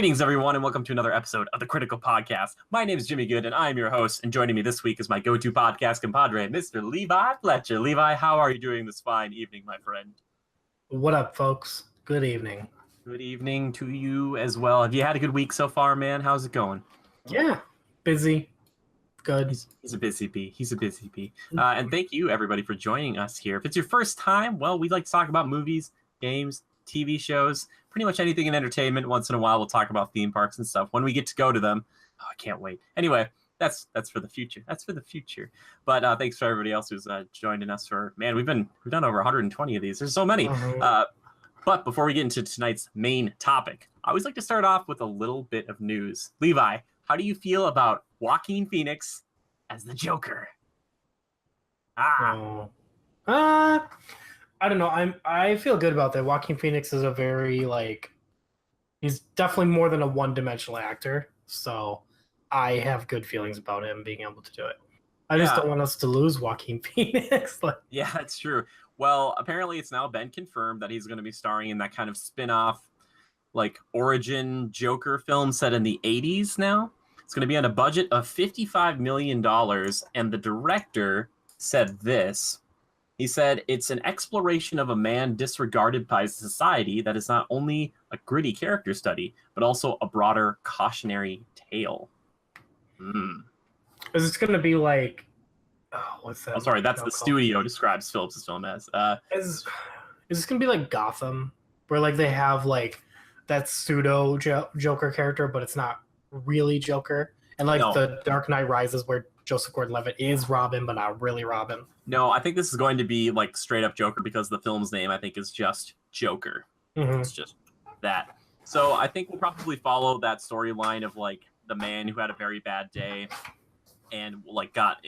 Greetings, everyone, and welcome to another episode of the Critical Podcast. My name is Jimmy Good, and I am your host, and joining me this week is my go-to podcast compadre, Mr. Levi Fletcher. Levi, how are you doing this fine evening, my friend? What up, folks? Good evening. Good evening to you as well. Have you had a good week so far, man? How's it going? Yeah, busy. Good. He's a busy bee. He's a busy bee. And thank you, everybody, for joining us here. If it's your first time, well, we like to talk about movies, games, TV shows, pretty much anything in entertainment. Once in a while, we'll talk about theme parks and stuff when we get to go to them. Oh, I can't wait. Anyway, that's for the future. That's for the future. But thanks for everybody else who's joining us for, man, we've done over 120 of these. There's so many. But before we get into tonight's main topic, I always like to start off with a little bit of news. Levi, how do you feel about Joaquin Phoenix as the Joker? I don't know. I feel good about that. Joaquin Phoenix is a very he's definitely more than a one-dimensional actor. So I have good feelings about him being able to do it. I just don't want us to lose Joaquin Phoenix. Yeah, that's true. Well, apparently it's now been confirmed that he's going to be starring in that kind of spin-off, origin Joker film set in the 80s now. It's going to be on a budget of $55 million, and the director said this. He said, it's an exploration of a man disregarded by society that is not only a gritty character study, but also a broader cautionary tale. Is this going to be what's that? Oh, sorry, that's the studio describes Phillips' film as. Is this going to be like Gotham, where they have that pseudo Joker character, but it's not really Joker? And No. The Dark Knight Rises, where Joseph Gordon-Levitt is Robin, but not really Robin. No, I think this is going to be straight up Joker because the film's name, I think, is just Joker. Mm-hmm. It's just that. So I think we'll probably follow that storyline of the man who had a very bad day and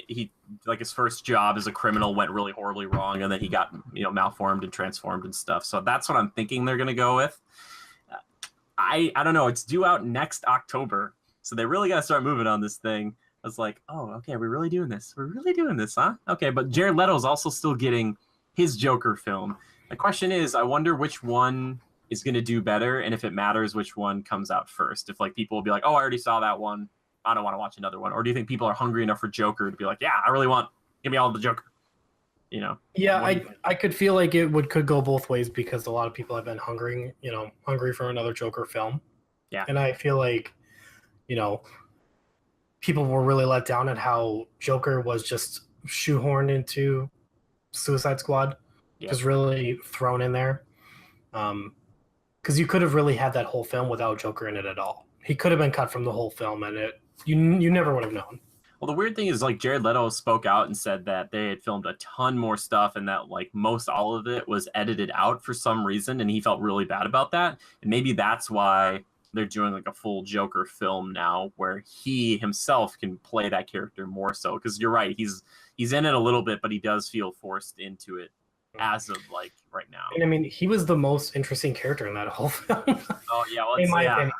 his first job as a criminal went really horribly wrong, and then he got malformed and transformed and stuff. So that's what I'm thinking they're gonna go with. I don't know. It's due out next October, so they really got to start moving on this thing. I was like, oh, okay, we're really doing this. We're really doing this, huh? Okay, but Jared Leto's also still getting his Joker film. The question is, I wonder which one is going to do better, and if it matters which one comes out first. If people will be like, oh, I already saw that one, I don't want to watch another one. Or do you think people are hungry enough for Joker to be like, yeah, I really give me all the Joker? Yeah, I could feel like could go both ways because a lot of people have been hungry for another Joker film. Yeah. And I feel like, people were really let down at how Joker was just shoehorned into Suicide Squad. Yeah. Just really thrown in there. Because you could have really had that whole film without Joker in it at all. He could have been cut from the whole film, and you never would have known. Well, the weird thing is, Jared Leto spoke out and said that they had filmed a ton more stuff and that, most all of it was edited out for some reason, and he felt really bad about that. And maybe that's why they're doing, a full Joker film now where he himself can play that character more so. Because you're right, he's in it a little bit, but he does feel forced into it as of, right now. And, I mean, he was the most interesting character in that whole film. Oh, yeah. Well, in my opinion.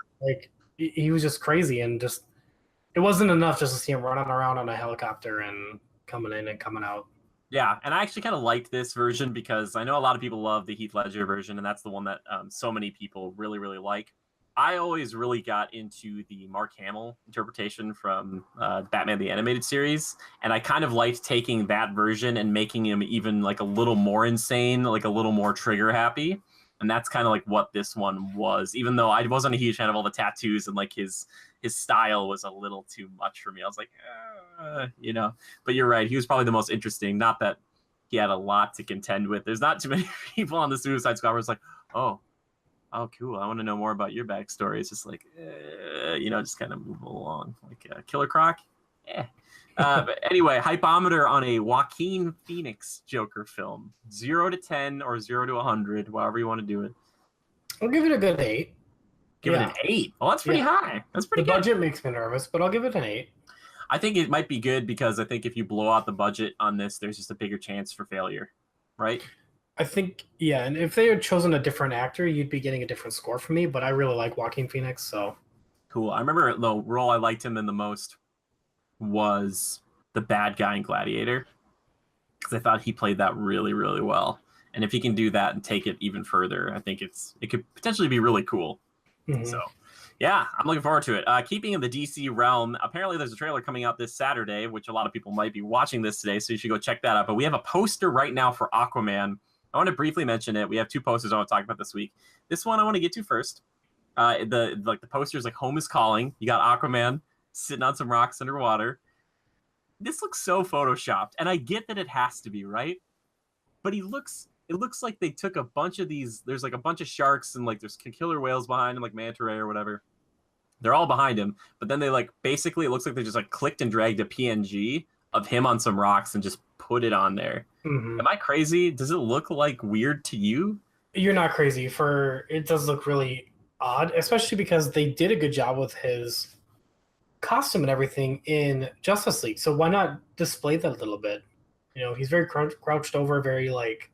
He was just crazy, and just it wasn't enough just to see him running around on a helicopter and coming in and coming out. Yeah, and I actually kind of liked this version because I know a lot of people love the Heath Ledger version, and that's the one that so many people really, really like. I always really got into the Mark Hamill interpretation from Batman the Animated Series, and I kind of liked taking that version and making him even a little more insane, a little more trigger happy. And that's kind of what this one was, even though I wasn't a huge fan of all the tattoos and his style was a little too much for me. I was like, but you're right. He was probably the most interesting. Not that he had a lot to contend with. There's not too many people on the Suicide Squad where it's oh, cool. I want to know more about your backstory. It's just just kind of move along. Killer Croc. Yeah. But anyway, hypometer on a Joaquin Phoenix Joker film. 0 to 10 or 0 to 100, however you want to do it. I'll give it a good 8. Give it an 8. Well, that's pretty high. That's pretty good. The budget makes me nervous, but I'll give it an 8. I think it might be good because I think if you blow out the budget on this, there's just a bigger chance for failure, right? I think, yeah, and if they had chosen a different actor, you'd be getting a different score from me, but I really like Joaquin Phoenix, so. Cool. I remember the role I liked him in the most was the bad guy in Gladiator, because I thought he played that really, really well. And if he can do that and take it even further, I think it could potentially be really cool. Mm-hmm. So, Yeah, I'm looking forward to it. Keeping in the DC realm, apparently there's a trailer coming out this Saturday, which a lot of people might be watching this today, so you should go check that out. But we have a poster right now for Aquaman. I want to briefly mention it. We have 2 posters I want to talk about this week. This one I want to get to first. The poster is like Home is Calling. You got Aquaman sitting on some rocks underwater. This looks so photoshopped, and I get that it has to be, right? But it looks like they took a bunch of these. There's like a bunch of sharks and like there's killer whales behind him, like manta ray or whatever. They're all behind him, but then they like basically it looks like they just like clicked and dragged a PNG of him on some rocks and just put it on there. Mm-hmm. Am I crazy? Does it look like weird to you? You're not crazy. It does look really odd, especially because they did a good job with his costume and everything in Justice League. So why not display that a little bit? You know, he's very crouched over, very like,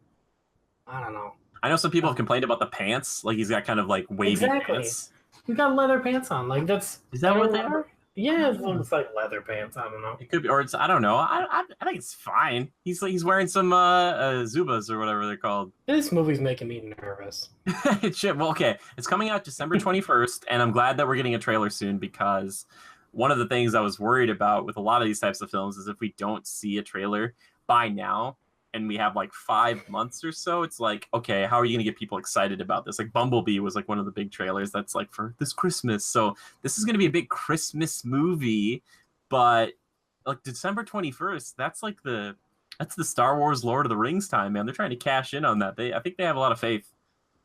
I don't know. I know some people have complained about the pants. Like he's got kind of like wavy pants. He's got leather pants on. Like is that what they are? Yeah, it looks like leather pants. I don't know. It could be, or it's I don't know. I think it's fine. He's wearing some Zubas or whatever they're called. This movie's making me nervous. It should. Well, okay. It's coming out December 21st, and I'm glad that we're getting a trailer soon because one of the things I was worried about with a lot of these types of films is if we don't see a trailer by now, and we have like 5 months or so, it's like, okay, how are you going to get people excited about this? Like Bumblebee was like one of the big trailers that's like for this Christmas. So this is going to be a big Christmas movie, but like December 21st, that's the Star Wars Lord of the Rings time, man. They're trying to cash in on that. I think they have a lot of faith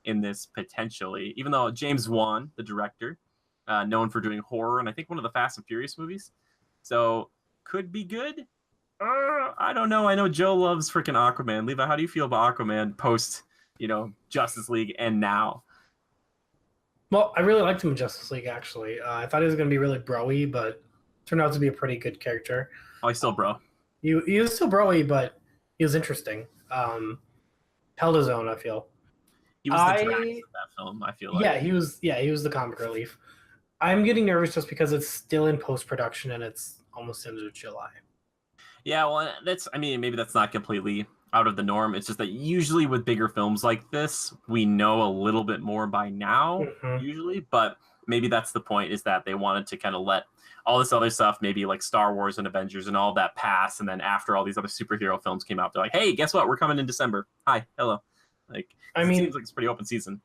in this potentially, even though James Wan, the director, known for doing horror and I think one of the Fast and Furious movies. So could be good. I don't know. I know Joe loves freaking Aquaman. Levi, how do you feel about Aquaman post, Justice League and now? Well, I really liked him in Justice League, actually. I thought he was going to be really bro-y, but turned out to be a pretty good character. Oh, he's still bro. He was still bro-y, but he was interesting. Held his own, I feel. He was the Drax of that film, I feel like. Yeah, he was the comic relief. I'm getting nervous just because it's still in post-production and it's almost into July. Yeah, well, maybe that's not completely out of the norm. It's just that usually with bigger films like this, we know a little bit more by now, usually. But maybe that's the point, is that they wanted to kind of let all this other stuff, maybe like Star Wars and Avengers and all that pass. And then after all these other superhero films came out, they're like, hey, guess what? We're coming in December. Hi, hello. Like, it seems like it's a pretty open season.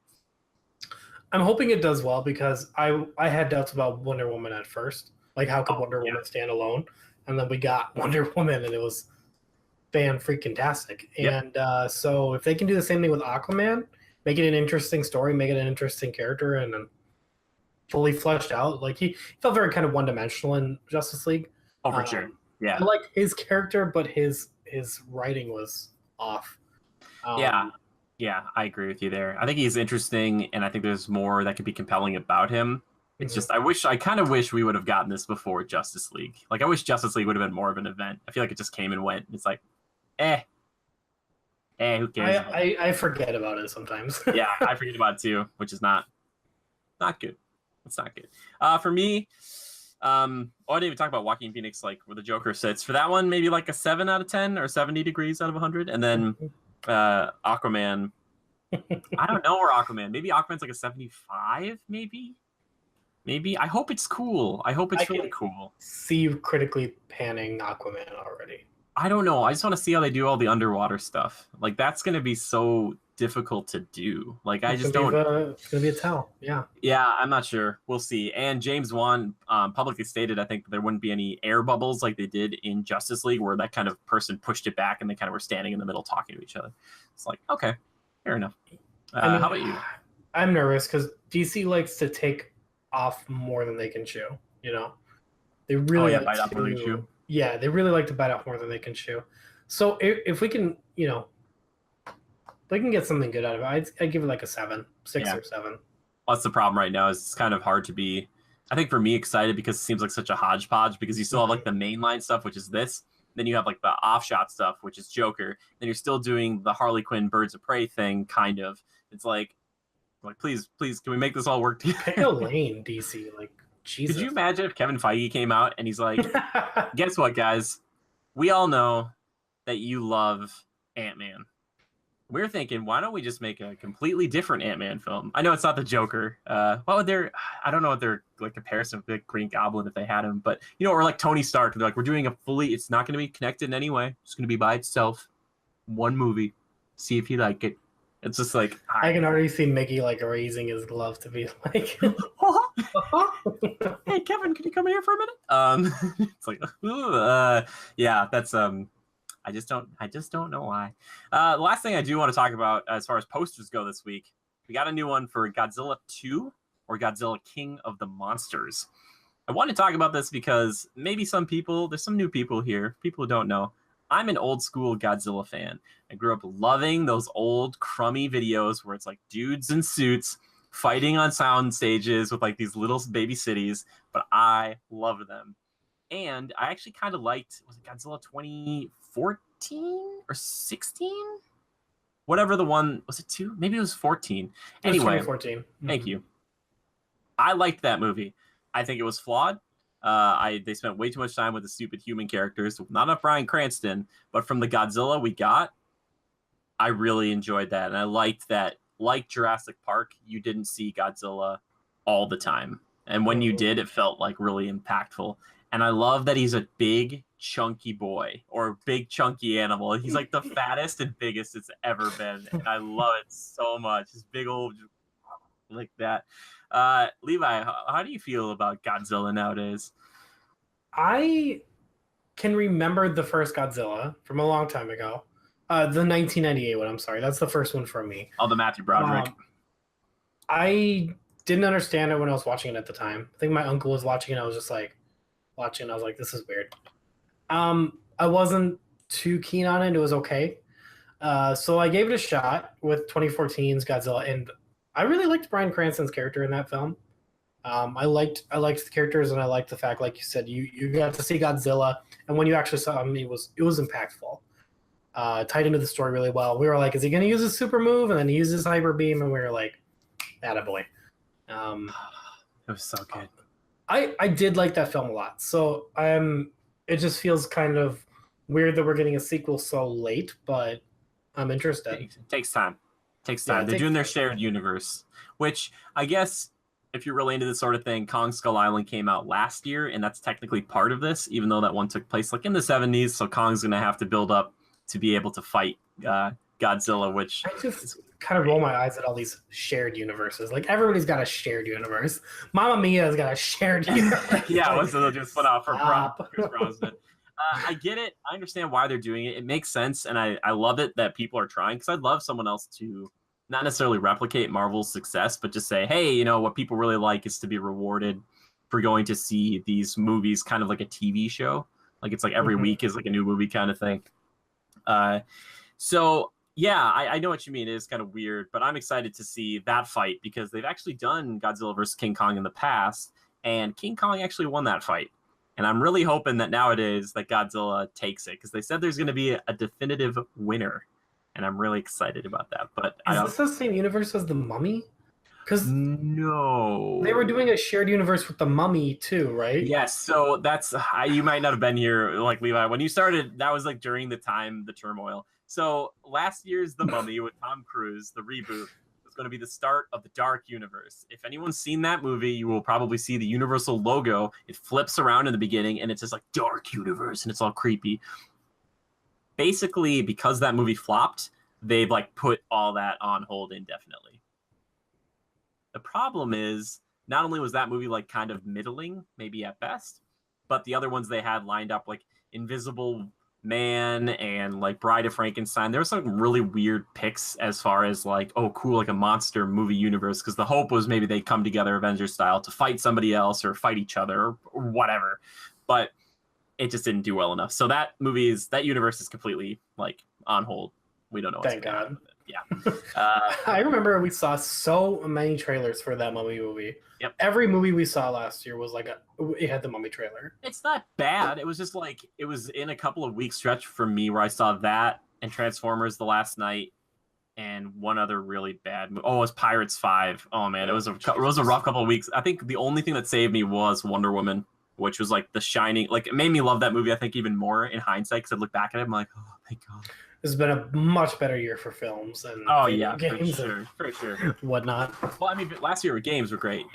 I'm hoping it does well because I had doubts about Wonder Woman at first. Like, how could Wonder Woman stand alone? And then we got Wonder Woman, and it was fan-freaking-tastic. Yep. And so if they can do the same thing with Aquaman, make it an interesting story, make it an interesting character, and then fully fleshed out. Like, he felt very kind of one-dimensional in Justice League. Oh, for sure. Yeah. I like his character, but his writing was off. Yeah, I agree with you there. I think he's interesting, and I think there's more that could be compelling about him. It's just, I kind of wish we would have gotten this before Justice League. Like, I wish Justice League would have been more of an event. I feel like it just came and went. It's like, who cares? I forget about it sometimes. Yeah, I forget about it too, which is not good. It's not good. For me, I didn't even talk about Joaquin Phoenix, like where the Joker sits. For that one, maybe like a 7 out of 10 or 70 degrees out of 100. And then Aquaman, I don't know where Aquaman. Maybe Aquaman's like a 75, maybe. I hope it's cool. I hope it's really cool. See you critically panning Aquaman already. I don't know. I just want to see how they do all the underwater stuff. Like, that's going to be so difficult to do. Like, it's going to be a tell. Yeah. Yeah, I'm not sure. We'll see. And James Wan publicly stated, I think, there wouldn't be any air bubbles like they did in Justice League, where that kind of person pushed it back and they kind of were standing in the middle talking to each other. It's like, okay, fair enough. How about you? I'm nervous because DC likes to take off more than they can chew. They really bite off more than they chew. Yeah, they really like to bite off more than they can chew. So if we can, they can get something good out of it, I'd give it like a 6 or 7. Well, that's the problem right now. Is it's kind of hard to be, I think for me, excited because it seems like such a hodgepodge, because you still have like the mainline stuff, which is this. Then you have like the offshot stuff, which is Joker. Then you're still doing the Harley Quinn Birds of Prey thing, kind of. It's like please, can we make this all work together? Pick a lane, DC. Like, Jesus. Could you imagine if Kevin Feige came out and he's like, guess what, guys? We all know that you love Ant-Man. we're thinking, why don't we just make a completely different Ant-Man film? I know it's not the Joker. What would their, I don't know what their like comparison with the Green Goblin if they had him, but you know, or like Tony Stark. They're like, we're doing a fully, it's not going to be connected in any way. It's going to be by itself. One movie. See if you like it. It's just like I can already see Mickey like raising his glove to be like, hey Kevin, can you come here for a minute? It's like, yeah, that's I just don't know why. The last thing I do want to talk about as far as posters go this week, we got a new one for Godzilla 2 or Godzilla King of the Monsters. I want to talk about this because maybe some people, there's some new people here, people who don't know. I'm an old school Godzilla fan. I grew up loving those old crummy videos where it's like dudes in suits fighting on sound stages with like these little baby cities, but I love them. And I actually kind of liked, was it Godzilla 2014 or 16? Whatever the one, was it 2? Maybe it was 14. Anyway, 2014. Thank you. I liked that movie. I think it was flawed. They spent way too much time with the stupid human characters. Not enough Bryan Cranston, but from the Godzilla we got, I really enjoyed that. And I liked that, like Jurassic Park, you didn't see Godzilla all the time. And when you did, it felt like really impactful. And I love that he's a big, chunky boy or big, chunky animal. He's like the fattest and biggest it's ever been. And I love it so much. His big old, like that. Levi, how do you feel about Godzilla nowadays? I can remember the first Godzilla from a long time ago. The 1998 one, I'm sorry. That's the first one from me. Oh, the Matthew Broderick. I didn't understand it when I was watching it at the time. I think my uncle was watching it. I was just like, I was like, this is weird. I wasn't too keen on it. It was okay. So I gave it a shot with 2014's Godzilla, and I really liked Bryan Cranston's character in that film. I liked the characters, and I liked the fact, like you said, you got to see Godzilla, and when you actually saw him, it was impactful. Tied into the story really well. We were like, is he going to use his super move? And then he uses hyper beam, and we were like, attaboy. It was so good. I did like that film a lot. So it just feels kind of weird that we're getting a sequel so late, but I'm interested. It takes time. Yeah, they're doing their shared universe, which I guess if you're really into this sort of thing, Kong Skull Island came out last year, and that's technically part of this, even though that one took place like in the 70s. So Kong's going to have to build up to be able to fight Godzilla, which I just kind of roll my eyes at all these shared universes. Like everybody's got a shared universe. Mamma Mia's got a shared universe. Yeah, what's the just put out for Chris Brosnan? I get it. I understand why they're doing it. It makes sense, and I love it that people are trying, because I'd love someone else to not necessarily replicate Marvel's success, but just say, hey, you know, what people really like is to be rewarded for going to see these movies kind of like a TV show. Like it's like every week is like a new movie kind of thing. So yeah, I know what you mean. It is kind of weird, but I'm excited to see that fight because they've actually done Godzilla versus King Kong in the past, and King Kong actually won that fight. And I'm really hoping that nowadays that Godzilla takes it, because they said there's going to be a definitive winner, and I'm really excited about that. But is this the same universe as the Mummy? Because no, they were doing a shared universe with the Mummy too, right? Yes. So that's you might not have been here, like Levi, when you started. That was like during the turmoil. So last year's The Mummy with Tom Cruise, the reboot, was going to be the start of the Dark Universe. If anyone's seen that movie, you will probably see the Universal logo. It flips around in the beginning, and it's just like Dark Universe, and it's all creepy. Basically, because that movie flopped, they've like put all that on hold indefinitely. The problem is, not only was that movie like kind of middling, maybe at best, but the other ones they had lined up, like Invisible Man and like Bride of Frankenstein, there were some really weird picks as far as like, oh cool, like a monster movie universe, because the hope was maybe they come together Avengers style to fight somebody else or fight each other or whatever, but it just didn't do well enough. So that universe is completely like on hold. We don't know what's Thank going God. on with it. Yeah. I remember we saw so many trailers for that Mummy movie. Yep. Every movie we saw last year was like it had the Mummy trailer. It's not bad. It was just like, it was in a couple of weeks stretch for me where I saw that and Transformers the last night and one other really bad movie. Oh, it was Pirates 5. Oh man, it was a rough couple of weeks. I think the only thing that saved me was Wonder Woman, which was like the shining, like it made me love that movie, I think, even more in hindsight, because I look back at it, I'm like, oh, thank God. This has been a much better year for films and yeah, games for sure. and whatnot. Well, I mean, last year games were great.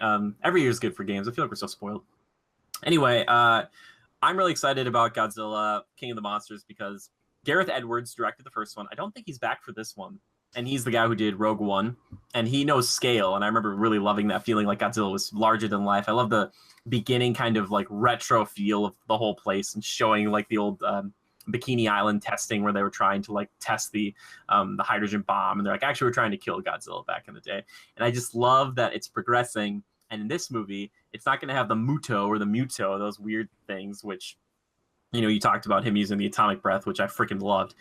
Every year is good for games. I feel like we're so spoiled. Anyway, I'm really excited about Godzilla, King of the Monsters, because Gareth Edwards directed the first one. I don't think he's back for this one. And he's the guy who did Rogue One. And he knows scale. And I remember really loving that feeling like Godzilla was larger than life. I love the beginning kind of like retro feel of the whole place and showing like the old Bikini Island testing where they were trying to like test the hydrogen bomb. And they're like, actually, we're trying to kill Godzilla back in the day. And I just love that it's progressing. And in this movie, it's not going to have the Muto or the Muto, those weird things, which, you know, you talked about him using the atomic breath, which I freaking loved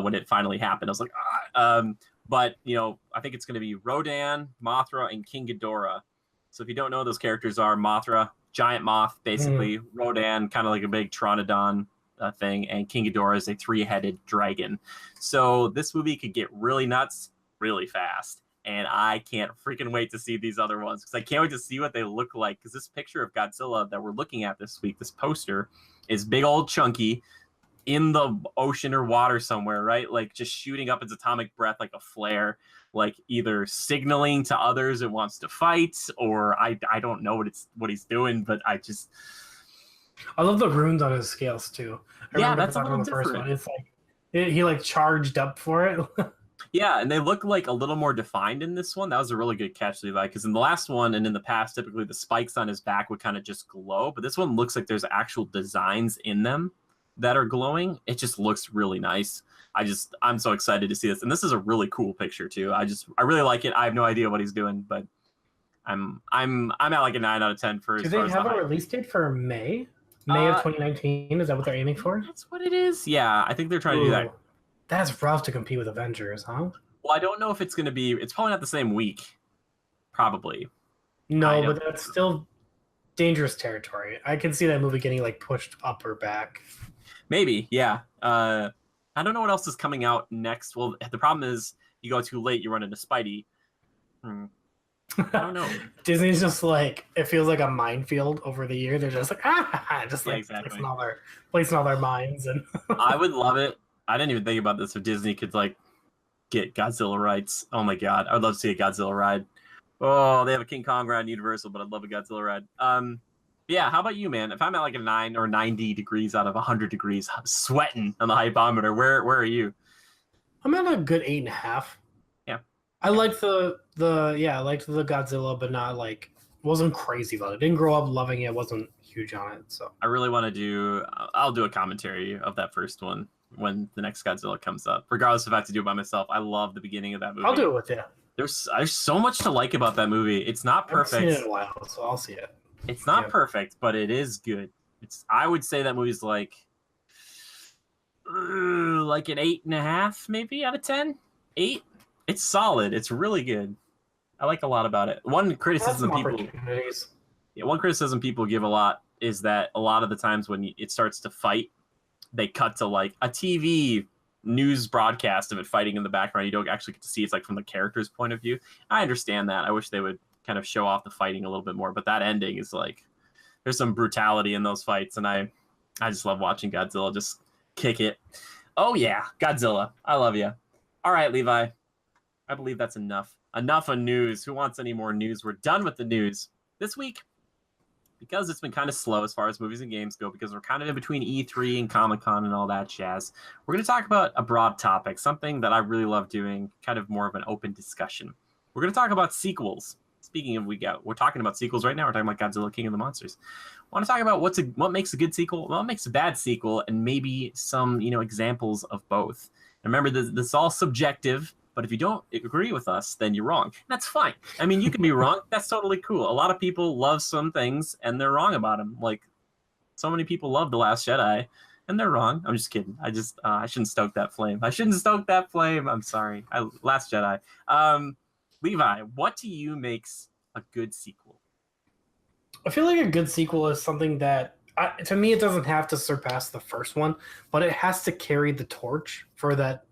when it finally happened. I was like, but, you know, I think it's going to be Rodan, Mothra, and King Ghidorah. So if you don't know, those characters are Mothra, giant moth, basically. Rodan, kind of like a big Pteranodon thing. And King Ghidorah is a 3-headed dragon. So this movie could get really nuts really fast. And I can't freaking wait to see these other ones because I can't wait to see what they look like. Because this picture of Godzilla that we're looking at this week, this poster, is big old chunky in the ocean or water somewhere, right? Like just shooting up its atomic breath like a flare, like either signaling to others it wants to fight, or I don't know what he's doing, but I love the runes on his scales too. Yeah, that's a little different. It's like he like charged up for it. Yeah, and they look like a little more defined in this one. That was a really good catch, Levi, because in the last one and in the past, typically the spikes on his back would kind of just glow, but this one looks like there's actual designs in them that are glowing. It just looks really nice. I'm so excited to see this, and this is a really cool picture too. I really like it. I have no idea what he's doing, but I'm at like a 9 out of 10 for. Do they have a release date for May of 2019? Is that what they're aiming for? That's what it is. Yeah, I think they're trying to do that. That's rough to compete with Avengers, huh? Well, I don't know if it's going to be. It's probably not the same week. Probably. No, but that's still dangerous territory. I can see that movie getting like pushed up or back. Maybe, yeah. I don't know what else is coming out next. Well, the problem is you go too late, you run into Spidey. I don't know. Disney's just like, it feels like a minefield over the year. They're just like, just like placing all their mines. And I would love it. I didn't even think about this. If Disney could like get Godzilla rights, oh my god, I would love to see a Godzilla ride. Oh, they have a King Kong ride in Universal, but I'd love a Godzilla ride. Yeah, how about you, man? If I'm at like a 9 or 90 degrees out of 100 degrees, sweating on the hypometer, where are you? I'm at a good 8.5. Yeah, I liked the Godzilla, but not like wasn't crazy about it. Didn't grow up loving it. Wasn't huge on it. So I really want to do. I'll do a commentary of that first one when the next Godzilla comes up, regardless if I have to do it by myself. I love the beginning of that movie. I'll do it with you. There's so much to like about that movie. It's not perfect. I haven't seen it in a while, so I'll see it. It's not perfect, but it is good. I would say that movie's like an 8.5, maybe out of 10. 8. It's solid. It's really good. I like a lot about it. One criticism people give a lot is that a lot of the times when it starts to fight, they cut to like a TV news broadcast of it fighting in the background. You don't actually get to see it's like from the character's point of view. I understand that. I wish they would kind of show off the fighting a little bit more, but that ending is like there's some brutality in those fights, and I just love watching Godzilla just kick it. Oh yeah, Godzilla, I love you. All right, Levi, I believe that's enough of news. Who wants any more news? We're done with the news this week because it's been kind of slow as far as movies and games go, because we're kind of in between E3 and Comic-Con and all that jazz. We're going to talk about a broad topic, something that I really love doing, kind of more of an open discussion. We're going to talk about sequels. Speaking of, we're talking about sequels right now. We're talking about Godzilla, King of the Monsters. I want to talk about what makes a good sequel, what makes a bad sequel, and maybe some examples of both. And remember, this is all subjective, but if you don't agree with us, then you're wrong. That's fine. I mean, you can be wrong. That's totally cool. A lot of people love some things, and they're wrong about them. Like, so many people love The Last Jedi, and they're wrong. I'm just kidding. I shouldn't stoke that flame. I'm sorry. Last Jedi. Levi, what to you makes a good sequel? I feel like a good sequel is something that, to me, it doesn't have to surpass the first one, but it has to carry the torch for that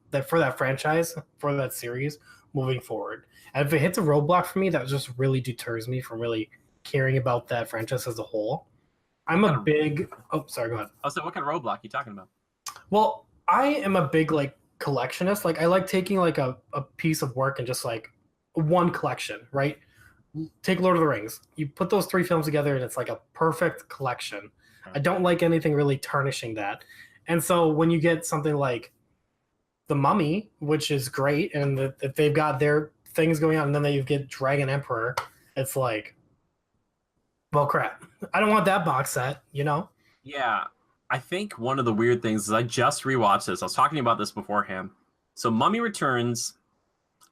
franchise, for that series moving forward. And if it hits a roadblock for me, that just really deters me from really caring about that franchise as a whole. I'm a big... Oh, sorry, go ahead. Oh, so what kind of roadblock are you talking about? Well, I am a big, collectionist. Like I like taking like a piece of work and just like one collection, right? Take Lord of the Rings. You put those three films together and it's like a perfect collection. I don't like anything really tarnishing that. And so when you get something like The Mummy, which is great, and if they've got their things going on, and then you get Dragon Emperor, it's like, well, crap. I don't want that box set, you know? Yeah, I think one of the weird things is I just rewatched this. I was talking about this beforehand. So Mummy Returns,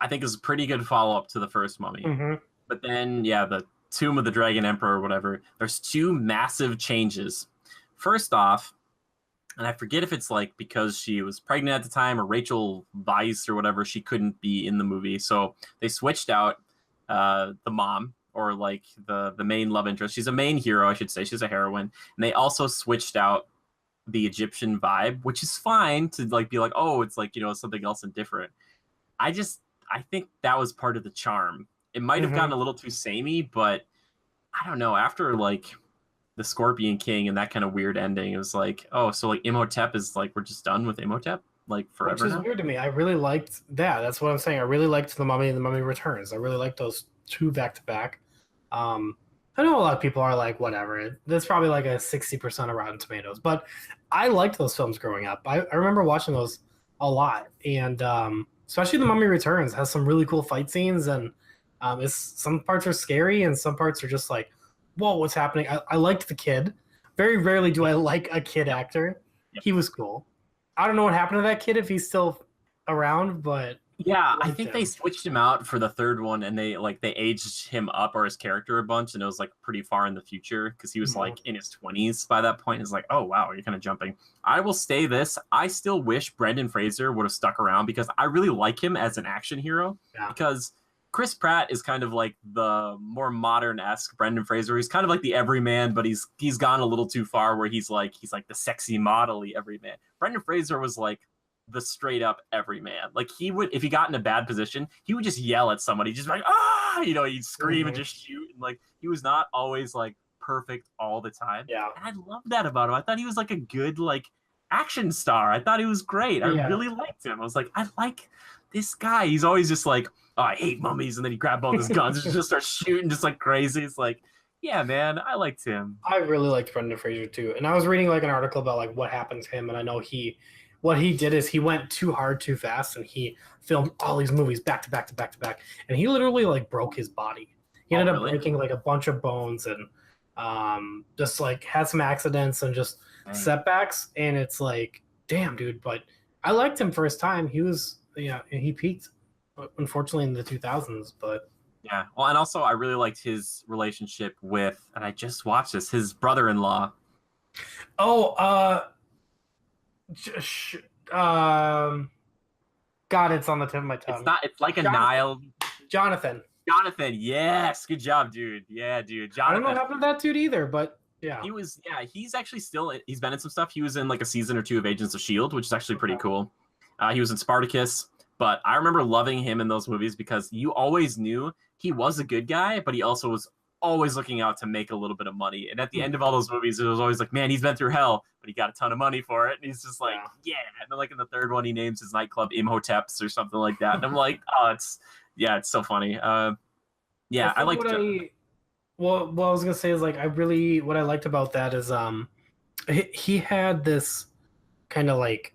I think is a pretty good follow-up to the first Mummy. Mm-hmm. But then, yeah, the Tomb of the Dragon Emperor or whatever, there's two massive changes. First off, and I forget if it's like because she was pregnant at the time or Rachel Weisz or whatever, she couldn't be in the movie. So they switched out the mom, or like the main love interest. She's a main hero, I should say. She's a heroine. And they also switched out the Egyptian vibe, which is fine to like be like, oh, it's like, you know, something else and different. I think that was part of the charm. It might have gotten a little too samey, but I don't know. After like the Scorpion King and that kind of weird ending, it was like, oh, so like Imhotep is like, we're just done with Imhotep like forever. Which is weird to me. I really liked that. That's what I'm saying. I really liked The Mummy and The Mummy Returns. I really liked those two back to back. I know a lot of people are like, whatever. That's probably like a 60% of Rotten Tomatoes, but I liked those films growing up. I remember watching those a lot, and especially The Mummy Returns has some really cool fight scenes, and some parts are scary and some parts are just like, whoa, what's happening? I liked the kid. Very rarely do I like a kid actor. Yep. He was cool. I don't know what happened to that kid, if he's still around, but yeah, I think they switched him out for the third one, and they aged him up, or his character, a bunch, and it was like pretty far in the future because he was like in his 20s by that point. It's like, oh wow, you're kind of jumping. I will say this: I still wish Brendan Fraser would have stuck around because I really like him as an action hero. Yeah. Because Chris Pratt is kind of like the more modern-esque Brendan Fraser. He's kind of like the everyman, but he's gone a little too far where he's like the sexy model-y everyman. Brendan Fraser was like the straight up everyman. Like he would, if he got in a bad position, he would just yell at somebody, just like, ah, you know, he'd scream and just shoot. And like he was not always like perfect all the time. Yeah. And I love that about him. I thought he was like a good like action star. I thought he was great. I really liked him. I was like, I like this guy. He's always just like, oh, I hate mummies, and then he grabbed all his guns and just starts shooting just like crazy. It's like, yeah, man, I liked him. I really liked Brendan Fraser too. And I was reading like an article about like what happened to him, and I know what he did is he went too hard too fast, and he filmed all these movies back to back to back to back, and he literally like broke his body. He ended up breaking like a bunch of bones, and just like had some accidents and just setbacks. And it's like, damn, dude. But I liked him for his time. He was, he peaked, unfortunately, in the 2000s. But yeah, well, and also I really liked his relationship with, and I just watched this, his brother-in-law. God, it's on the tip of my tongue. It's like Jonathan. A Nile. Jonathan. Yes, good job, dude. Yeah, dude. Jonathan. I don't know what happened to that dude either, but yeah. He's actually he's been in some stuff. He was in like a season or two of Agents of S.H.I.E.L.D., which is actually pretty cool. He was in Spartacus, but I remember loving him in those movies because you always knew he was a good guy, but he also was always looking out to make a little bit of money. And at the end of all those movies, it was always like, man, he's been through hell, but he got a ton of money for it. And he's just like, yeah. And then like in the third one, he names his nightclub Imhotep's or something like that. And I'm like, oh, it's so funny. I like what I was gonna say is like what I liked about that is he had this kind of like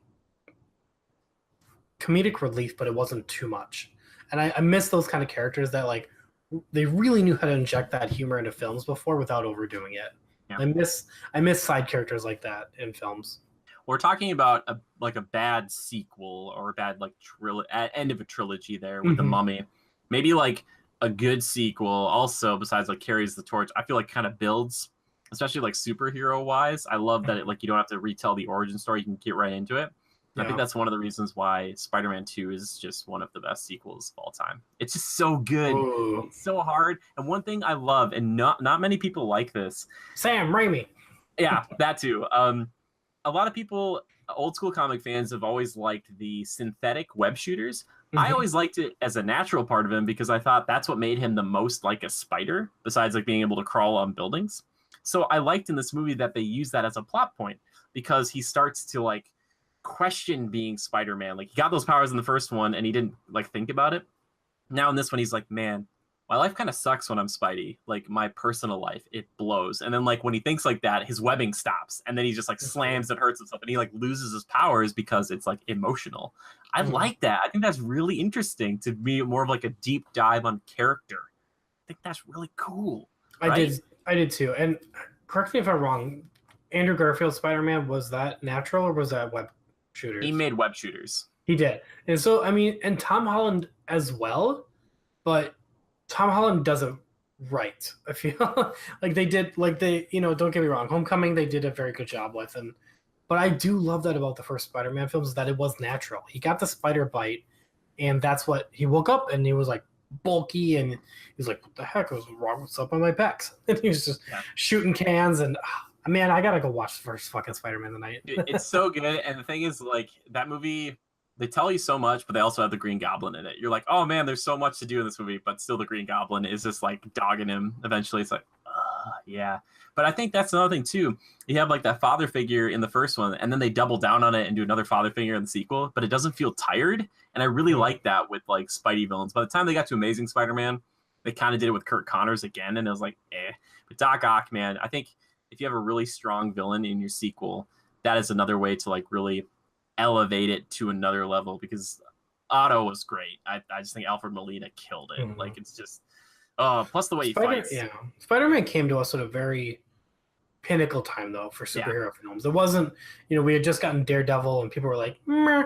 comedic relief, but it wasn't too much. And I miss those kind of characters that like they really knew how to inject that humor into films before without overdoing it. Yeah. I miss side characters like that in films. We're talking about a bad sequel or a bad like end of a trilogy there with The Mummy. Maybe like a good sequel also, besides like carries the torch, I feel like kind of builds, especially like superhero wise. I love that you don't have to retell the origin story, you can get right into it. I think that's one of the reasons why Spider-Man 2 is just one of the best sequels of all time. It's just so good. Ooh. It's so hard. And one thing I love, and not many people like this. Sam Raimi. Yeah, that too. A lot of people, old school comic fans, have always liked the synthetic web shooters. I always liked it as a natural part of him because I thought that's what made him the most like a spider, besides like being able to crawl on buildings. So I liked in this movie that they use that as a plot point because he starts to like question being Spider-Man. Like he got those powers in the first one and he didn't like think about it. Now in this one, he's like, man, my life kind of sucks when I'm Spidey. Like my personal life, it blows. And then like when he thinks like that, his webbing stops, and then he just like slams and hurts himself, and he like loses his powers because it's like emotional. I like that. I think that's really interesting to be more of like a deep dive on character. I think that's really cool. Right? I did too. And correct me if I'm wrong. Andrew Garfield's Spider-Man, was that natural or was that web shooters? He made web shooters. He did. And so, I mean, and Tom Holland as well, but Tom Holland does it right. I feel like they did, like they, you know, don't get me wrong, Homecoming they did a very good job with. But I do love that about the first Spider-Man films, that it was natural. He got the spider bite, and that's what, he woke up and he was like bulky, and he was like, what the heck was wrong with up on my pecs? And he was just shooting cans, and man, I gotta go watch the first fucking Spider-Man tonight. It's so good. And the thing is, like, that movie, they tell you so much, but they also have the Green Goblin in it. You're like, oh man, there's so much to do in this movie, but still the Green Goblin is just like dogging him. Eventually it's like, yeah. But I think that's another thing too. You have like that father figure in the first one, and then they double down on it and do another father figure in the sequel, but it doesn't feel tired. And I really like that with like Spidey villains. By the time they got to Amazing Spider-Man, they kind of did it with Kurt Connors again, and it was like, eh. But Doc Ock, man, I think if you have a really strong villain in your sequel, that is another way to like really elevate it to another level, because Otto was great. I just think Alfred Molina killed it. Like it's just plus the way he fights. Yeah, Spider-Man came to us at a very pinnacle time though for superhero films. It wasn't, you know, we had just gotten Daredevil and people were like, meh,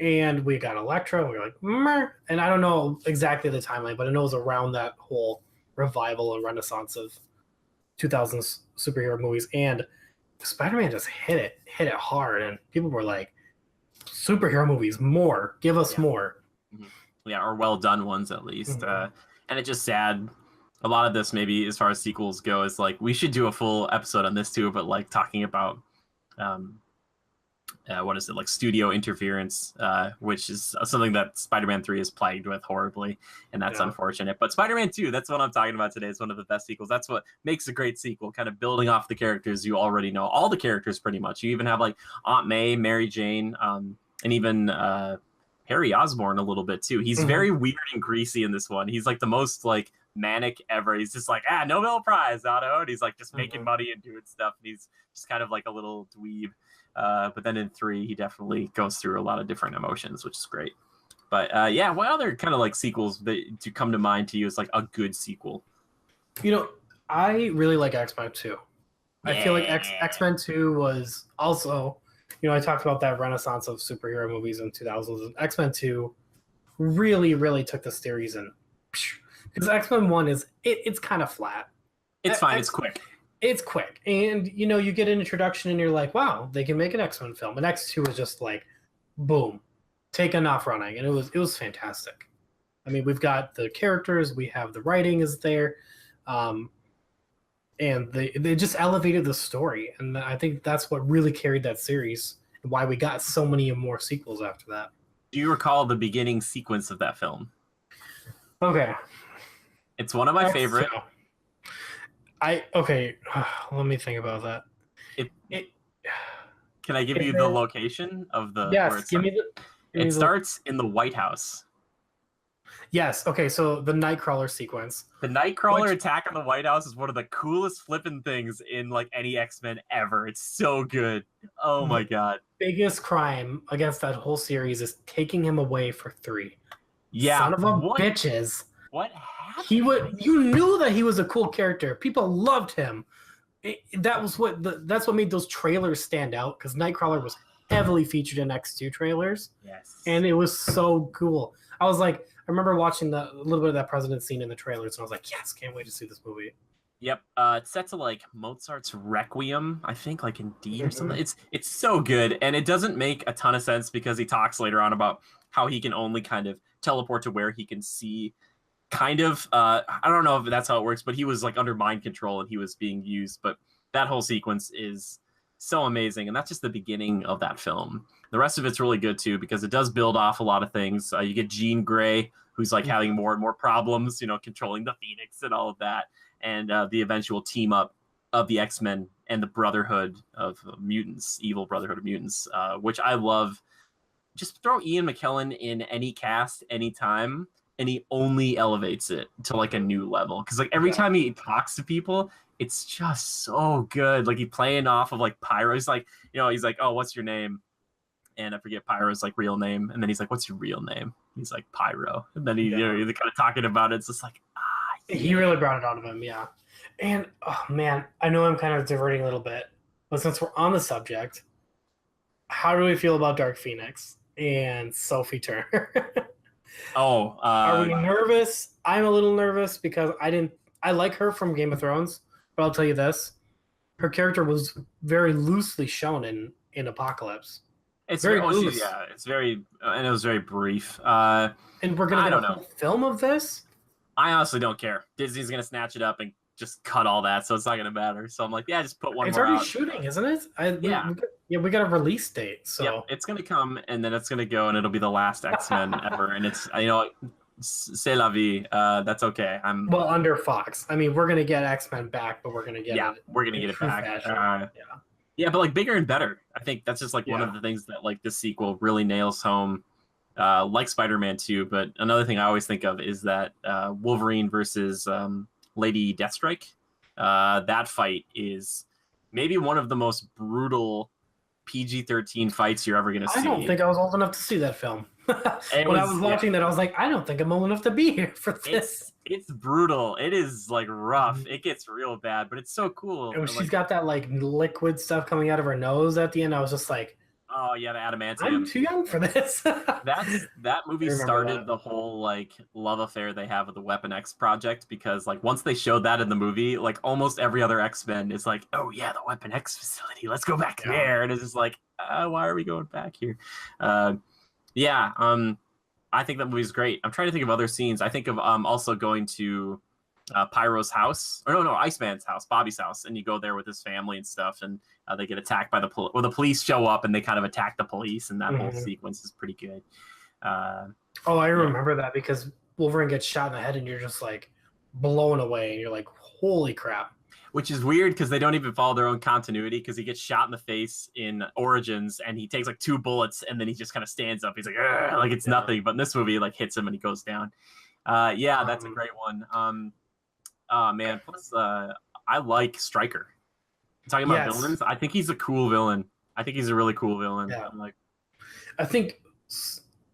and we got Elektra and we were like, meh. And I don't know exactly the timeline, but I know it was around that whole revival and renaissance of 2000s superhero movies, and Spider-Man just hit it hard, and people were like, superhero movies, more, give us more. Yeah, or well done ones at least. And it's just sad, a lot of this, maybe as far as sequels go, is like, we should do a full episode on this too, but like talking about what is it, like studio interference, which is something that Spider-Man 3 is plagued with horribly, and that's unfortunate. But Spider-Man 2, that's what I'm talking about today. It's one of the best sequels. That's what makes a great sequel, kind of building off the characters you already know. All the characters pretty much. You even have like Aunt May, Mary Jane, and even Harry Osborn a little bit too. He's very weird and greasy in this one. He's like the most like manic ever. He's just like, Nobel Prize, Otto. And he's like just making money and doing stuff. And he's just kind of like a little dweeb. But then in 3, he definitely goes through a lot of different emotions, which is great. But what other kind of like sequels that to come to mind to you is like a good sequel? You know, I really like X-Men 2. I feel like X-Men 2 was also, you know, I talked about that renaissance of superhero movies in 2000s. And X-Men 2 really, really took the series, and because X-Men 1 is it's kind of flat. It's fine. It's quick. It's quick, and you know, you get an introduction, and you're like, wow, they can make an X-Men film. And X2 was just like, boom, taken off running, and it was fantastic. I mean, we've got the characters, we have the writing is there, and they just elevated the story, and I think that's what really carried that series, and why we got so many more sequels after that. Do you recall the beginning sequence of that film? Okay, it's one of my favorite. Let me think about that. Can I give you the location of the? Yes, give me the. It starts in the White House. Yes. Okay. So the Nightcrawler sequence. The Nightcrawler attack on the White House is one of the coolest flipping things in like any X-Men ever. It's so good. Oh my god. Biggest crime against that whole series is taking him away for 3. Yeah. Son of a bitches. What happened? You knew that he was a cool character. People loved him. That's what made those trailers stand out, because Nightcrawler was heavily featured in X2 trailers. Yes. And it was so cool. I was like, I remember watching a little bit of that President scene in the trailers, and I was like, yes, can't wait to see this movie. Yep. It's set to like Mozart's Requiem, I think, like in D or something. It's so good, and it doesn't make a ton of sense because he talks later on about how he can only kind of teleport to where he can see. Kind of, I don't know if that's how it works, but he was like under mind control and he was being used. But that whole sequence is so amazing, and that's just the beginning of that film. The rest of it's really good too, because it does build off a lot of things. You get Jean Grey, who's like having more and more problems, you know, controlling the Phoenix and all of that, and the eventual team up of the X-Men and the Brotherhood of Mutants, Evil Brotherhood of Mutants, which I love. Just throw Ian McKellen in any cast, anytime, and he only elevates it to like a new level. Because like every time he talks to people, it's just so good. Like he playing off of like Pyro. He's like, he's like, oh, what's your name? And I forget Pyro's like real name. And then he's like, what's your real name? He's like Pyro. And then he's kind of talking about it. It's just like, He really brought it out of him, yeah. And oh man, I know I'm kind of diverting a little bit, but since we're on the subject, how do we feel about Dark Phoenix and Sophie Turner? Are we nervous? I'm a little nervous because I like her from Game of Thrones, but I'll tell you this. Her character was very loosely shown in Apocalypse. It's very loose. Yeah, it's very, and it was very brief. And we're gonna get a whole film of this? I honestly don't care. Disney's gonna snatch it up and just cut all that, so it's not gonna matter. So I'm like, yeah, just put one. It's already shooting, isn't it? We got a release date, so it's gonna come and then it's gonna go, and it'll be the last X-Men ever. And it's c'est la vie. That's okay. Well under Fox. I mean, we're gonna get X-Men back, but we're gonna get we're gonna get it back. Yeah, but like bigger and better. I think that's just like one of the things that like this sequel really nails home. Like Spider-Man 2, but another thing I always think of is that Wolverine versus Lady Deathstrike. That fight is maybe one of the most brutal PG-13 fights you're ever going to see. I don't think I was old enough to see that film. I was watching that, I was like, I don't think I'm old enough to be here for this. It's brutal. It is like rough. It gets real bad, but it's so cool. And when she's got that like liquid stuff coming out of her nose at the end, I was just like, oh yeah, the adamantium. I'm too young for this. that movie started the whole like love affair they have with the Weapon X project, because like once they showed that in the movie, like almost every other X-Men is like, oh yeah, the Weapon X facility, let's go back there. And it's just like, why are we going back here? I think that movie's great. I'm trying to think of other scenes. I think of also going to Pyro's house, or no, Iceman's house, Bobby's house, and you go there with his family and stuff, and they get attacked by the police show up, and they kind of attack the police, and that whole sequence is pretty good. I remember that, because Wolverine gets shot in the head, and you're just like blown away, and you're like, holy crap. Which is weird because they don't even follow their own continuity, because he gets shot in the face in Origins and he takes like 2 bullets and then he just kind of stands up. He's like, like it's nothing. But in this movie, like hits him and he goes down. That's a great one. Man, plus I like Stryker. Talking about villains, I think he's a cool villain. I think he's a really cool villain. Yeah. I think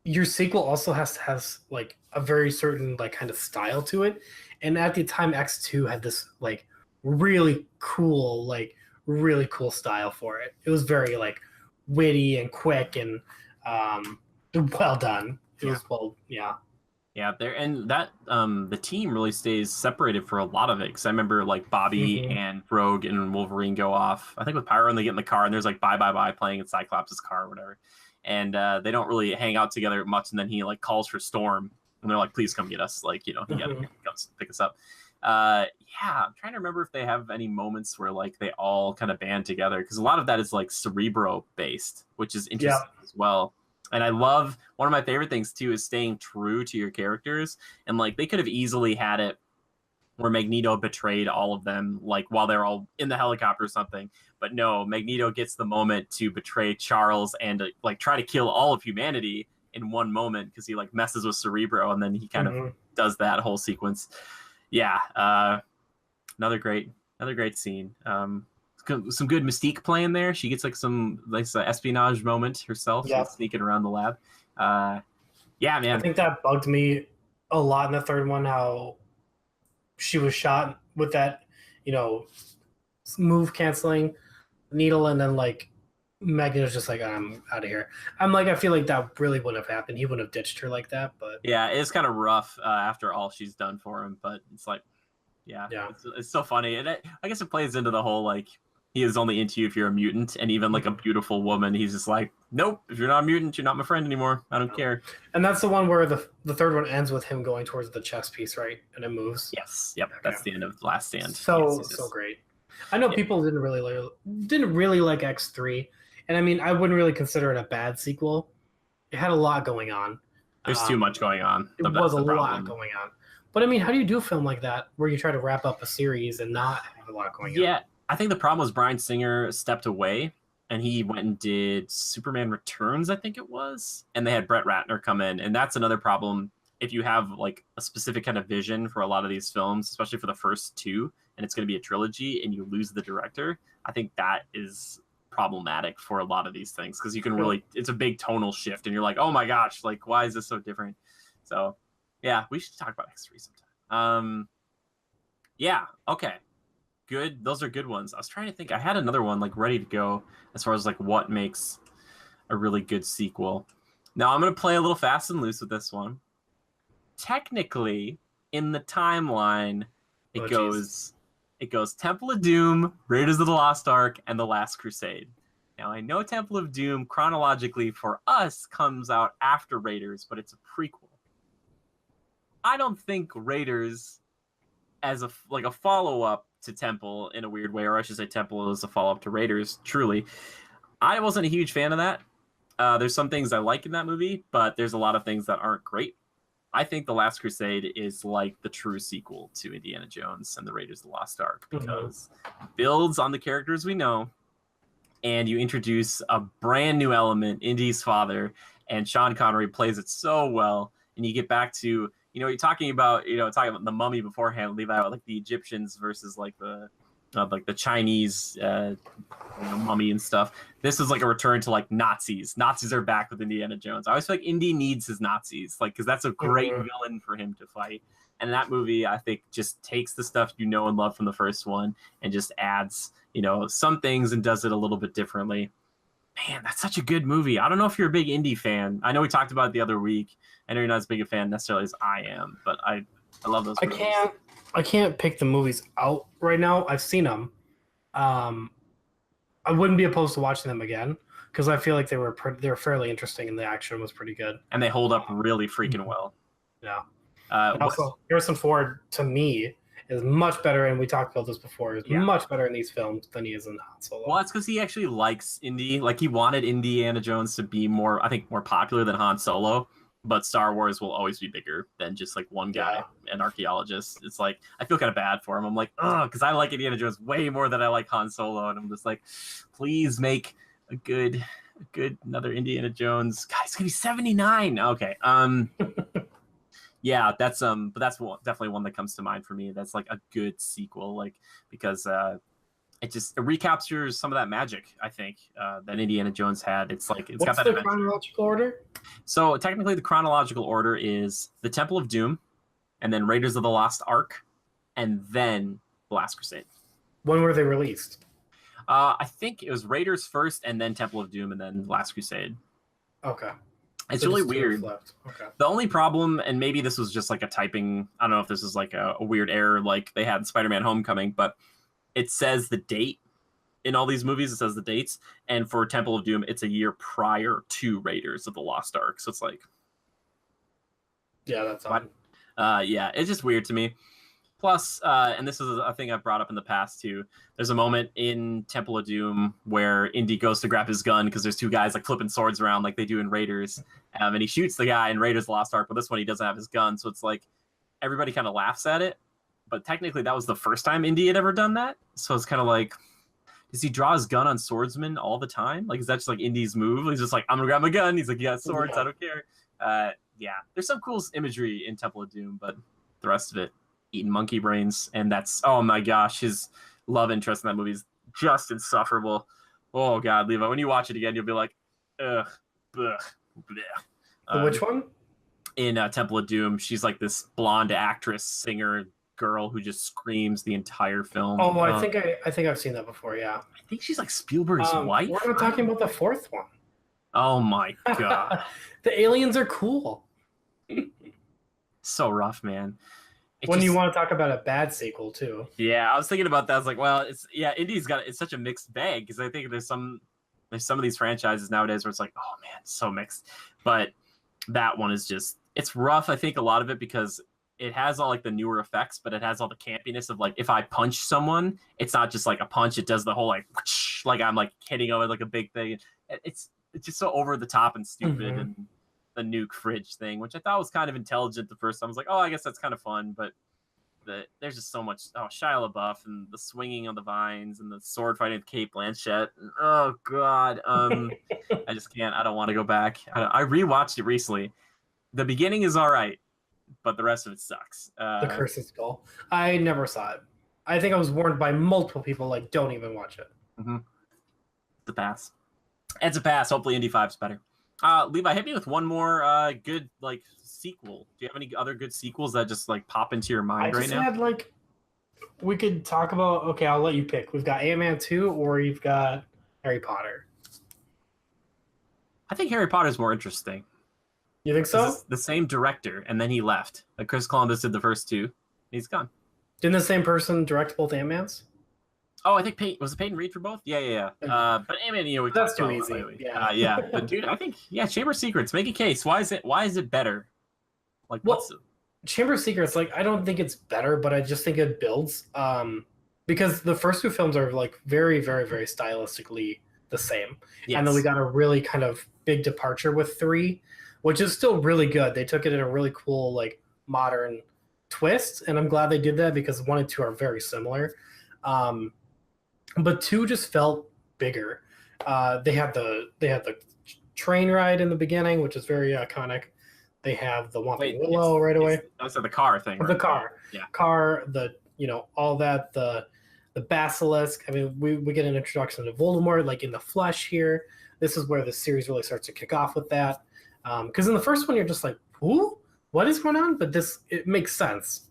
your sequel also has to have like a very certain like kind of style to it. And at the time, X2 had this like really cool style for it. It was very like witty and quick and well done. It was there, and that the team really stays separated for a lot of it, because I remember like Bobby and Rogue and Wolverine go off, I think with Pyro, and they get in the car and there's like bye playing in Cyclops' car or whatever, and they don't really hang out together much, and then he like calls for Storm and they're like, please come get us, like, you gotta come pick us up. I'm trying to remember if they have any moments where like they all kind of band together, because a lot of that is like Cerebro based, which is interesting as well. And I love, one of my favorite things too is staying true to your characters, and like they could have easily had it where Magneto betrayed all of them like while they're all in the helicopter or something, but no, Magneto gets the moment to betray Charles and like try to kill all of humanity in one moment, because he like messes with Cerebro, and then he kind of does that whole sequence. Another great scene. Some good Mystique playing there. She gets like some like espionage moment herself, sneaking around the lab. Man, I think that bugged me a lot in the third one, how she was shot with that move canceling needle, and then like Magneto's just like, I'm out of here. I'm like, I feel like that really wouldn't have happened. He wouldn't have ditched her like that. But it's kind of rough after all she's done for him. But it's like, it's so funny, and I guess it plays into the whole like he is only into you if you're a mutant, and even like a beautiful woman, he's just like, nope, if you're not a mutant, you're not my friend anymore. I don't care. And that's the one where the third one ends with him going towards the chess piece, right? And it moves. Yes, yep, that's the end of The Last Stand. So great. I know people didn't really like X3. And I mean, I wouldn't really consider it a bad sequel. It had a lot going on. There's too much going on. It was a lot going on. But I mean, how do you do a film like that where you try to wrap up a series and not have a lot going on? Yeah, I think the problem was Bryan Singer stepped away and he went and did Superman Returns, I think it was, and they had Brett Ratner come in, and that's another problem if you have like a specific kind of vision for a lot of these films, especially for the first two, and it's going to be a trilogy, and you lose the director. I think that is problematic for a lot of these things because you can really, it's a big tonal shift, and you're like, oh my gosh, like why is this so different? So, yeah, we should talk about X3 sometime. Yeah, okay. Good. Those are good ones. I was trying to think. I had another one like ready to go as far as like what makes a really good sequel. Now I'm gonna play a little fast and loose with this one. Technically, in the timeline, it goes Temple of Doom, Raiders of the Lost Ark, and The Last Crusade. Now I know Temple of Doom chronologically for us comes out after Raiders, but it's a prequel. I don't think Raiders as a follow-up to Temple in a weird way, or I should say Temple is a follow-up to Raiders, truly. I wasn't a huge fan of that. There's some things I like in that movie, but there's a lot of things that aren't great. I think The Last Crusade is like the true sequel to Indiana Jones and the Raiders of the Lost Ark because it builds on the characters we know, and you introduce a brand new element, Indy's father, and Sean Connery plays it so well, and you get back to, you're talking about the Mummy beforehand, leave out like the Egyptians versus like the Chinese mummy and stuff. This is like a return to like Nazis. Nazis are back with Indiana Jones. I always feel like Indy needs his Nazis, like because that's a great villain for him to fight. And that movie, I think, just takes the stuff you know and love from the first one and just adds some things and does it a little bit differently. Man, that's such a good movie. I don't know if you're a big Indy fan. I know we talked about it the other week. I know you're not as big a fan necessarily as I am, but I love those movies. I can't pick the movies out right now. I've seen them. I wouldn't be opposed to watching them again because I feel like they were fairly interesting and the action was pretty good. And they hold up really freaking well. Yeah. Also, Harrison Ford, to me, is much better, and we talked about this before, is much better in these films than he is in Han Solo. Well, that's because he actually likes Indy. Like, he wanted Indiana Jones to be more popular than Han Solo, but Star Wars will always be bigger than just, like, one guy, an archaeologist. It's like, I feel kind of bad for him. I'm like, because I like Indiana Jones way more than I like Han Solo, and I'm just like, please make a good another Indiana Jones. God, he's gonna be 79. Okay. Yeah, that's but that's definitely one that comes to mind for me. That's like a good sequel, like because it recaptures some of that magic, I think, that Indiana Jones had. It's like it's got that. What's the chronological order? So technically, the chronological order is the Temple of Doom, and then Raiders of the Lost Ark, and then The Last Crusade. When were they released? I think it was Raiders first, and then Temple of Doom, and then Last Crusade. Okay. It's really weird. Okay. The only problem, and maybe this was just like a typing, I don't know if this is like a weird error like they had in Spider-Man Homecoming, but it says the date in all these movies. It says the dates. And for Temple of Doom, it's a year prior to Raiders of the Lost Ark. So it's like... Yeah, that's odd. Yeah, it's just weird to me. Plus, and this is a thing I've brought up in the past too, there's a moment in Temple of Doom where Indy goes to grab his gun because there's two guys like flipping swords around like they do in Raiders, and he shoots the guy in Raiders Lost Ark, but this one he doesn't have his gun, so it's like everybody kind of laughs at it, but technically that was the first time Indy had ever done that, so it's kind of like, does he draw his gun on swordsmen all the time? Like, is that just like Indy's move? He's just like, I'm gonna grab my gun. He's like, yeah, swords, I don't care. Yeah, there's some cool imagery in Temple of Doom, but the rest of it, eating monkey brains, and that's, oh my gosh, his love interest in that movie is just insufferable. Oh god, Levi, when you watch it again, you'll be like, ugh, bleh, bleh. Which one? In Temple of Doom, she's like this blonde actress, singer, girl who just screams the entire film. Oh, I think I've seen that before. Yeah, I think she's like Spielberg's wife. We're not talking about the fourth one. Oh my god, the aliens are cool. So rough, man. You want to talk about a bad sequel too. Yeah, I was thinking about that. I was like, well, Indy's it's such a mixed bag because I think there's some of these franchises nowadays where it's like, oh man, it's so mixed. But that one is just, it's rough. I think a lot of it because it has all like the newer effects, but it has all the campiness of like, if I punch someone, it's not just like a punch. It does the whole like I'm like hitting over like a big thing. It's just so over the top and stupid and the nuke fridge thing, which I thought was kind of intelligent the first time. I was like, oh, I guess that's kind of fun, but there's just so much. Oh, Shia LaBeouf and the swinging on the vines and the sword fighting with Kate Blanchett. Oh God, I just can't. I don't want to go back. I rewatched it recently. The beginning is all right, but the rest of it sucks. The Cursed Skull. I never saw it. I think I was warned by multiple people, like, don't even watch it. Mm-hmm. It's a pass. It's a pass. Hopefully Indy 5's better. Levi, hit me with one more good like sequel. Do you have any other good sequels that just like pop into your mind right now? I just had like, we could talk about. Okay, I'll let you pick. We've got Ant-Man 2, or you've got Harry Potter. I think Harry Potter's more interesting. You think so? It's the same director, and then he left. Like Chris Columbus did the first two. He's gone. Didn't the same person direct both Ant-Mans? Oh, I think was it Peyton Reed for both? Yeah. But Ant-Man, we that's too easy. Yeah. But dude, I think Chamber of Secrets. Make a case. Why is it better? Like, what's Chamber of Secrets? Like, I don't think it's better, but I just think it builds. Because the first two films are like very, very, very stylistically the same, and then we got a really kind of big departure with 3, which is still really good. They took it in a really cool, like, modern twist, and I'm glad they did that because 1 and 2 are very similar. But 2 just felt bigger. They had the train ride in the beginning, which is very iconic. They have the Whomping Willow right away. That's the car thing. Right? The car, yeah, car. All that. The basilisk. I mean, we get an introduction to Voldemort, like in the flesh here. This is where the series really starts to kick off with that. Because in the first one, you're just like, "Who? What is going on?" But it makes sense.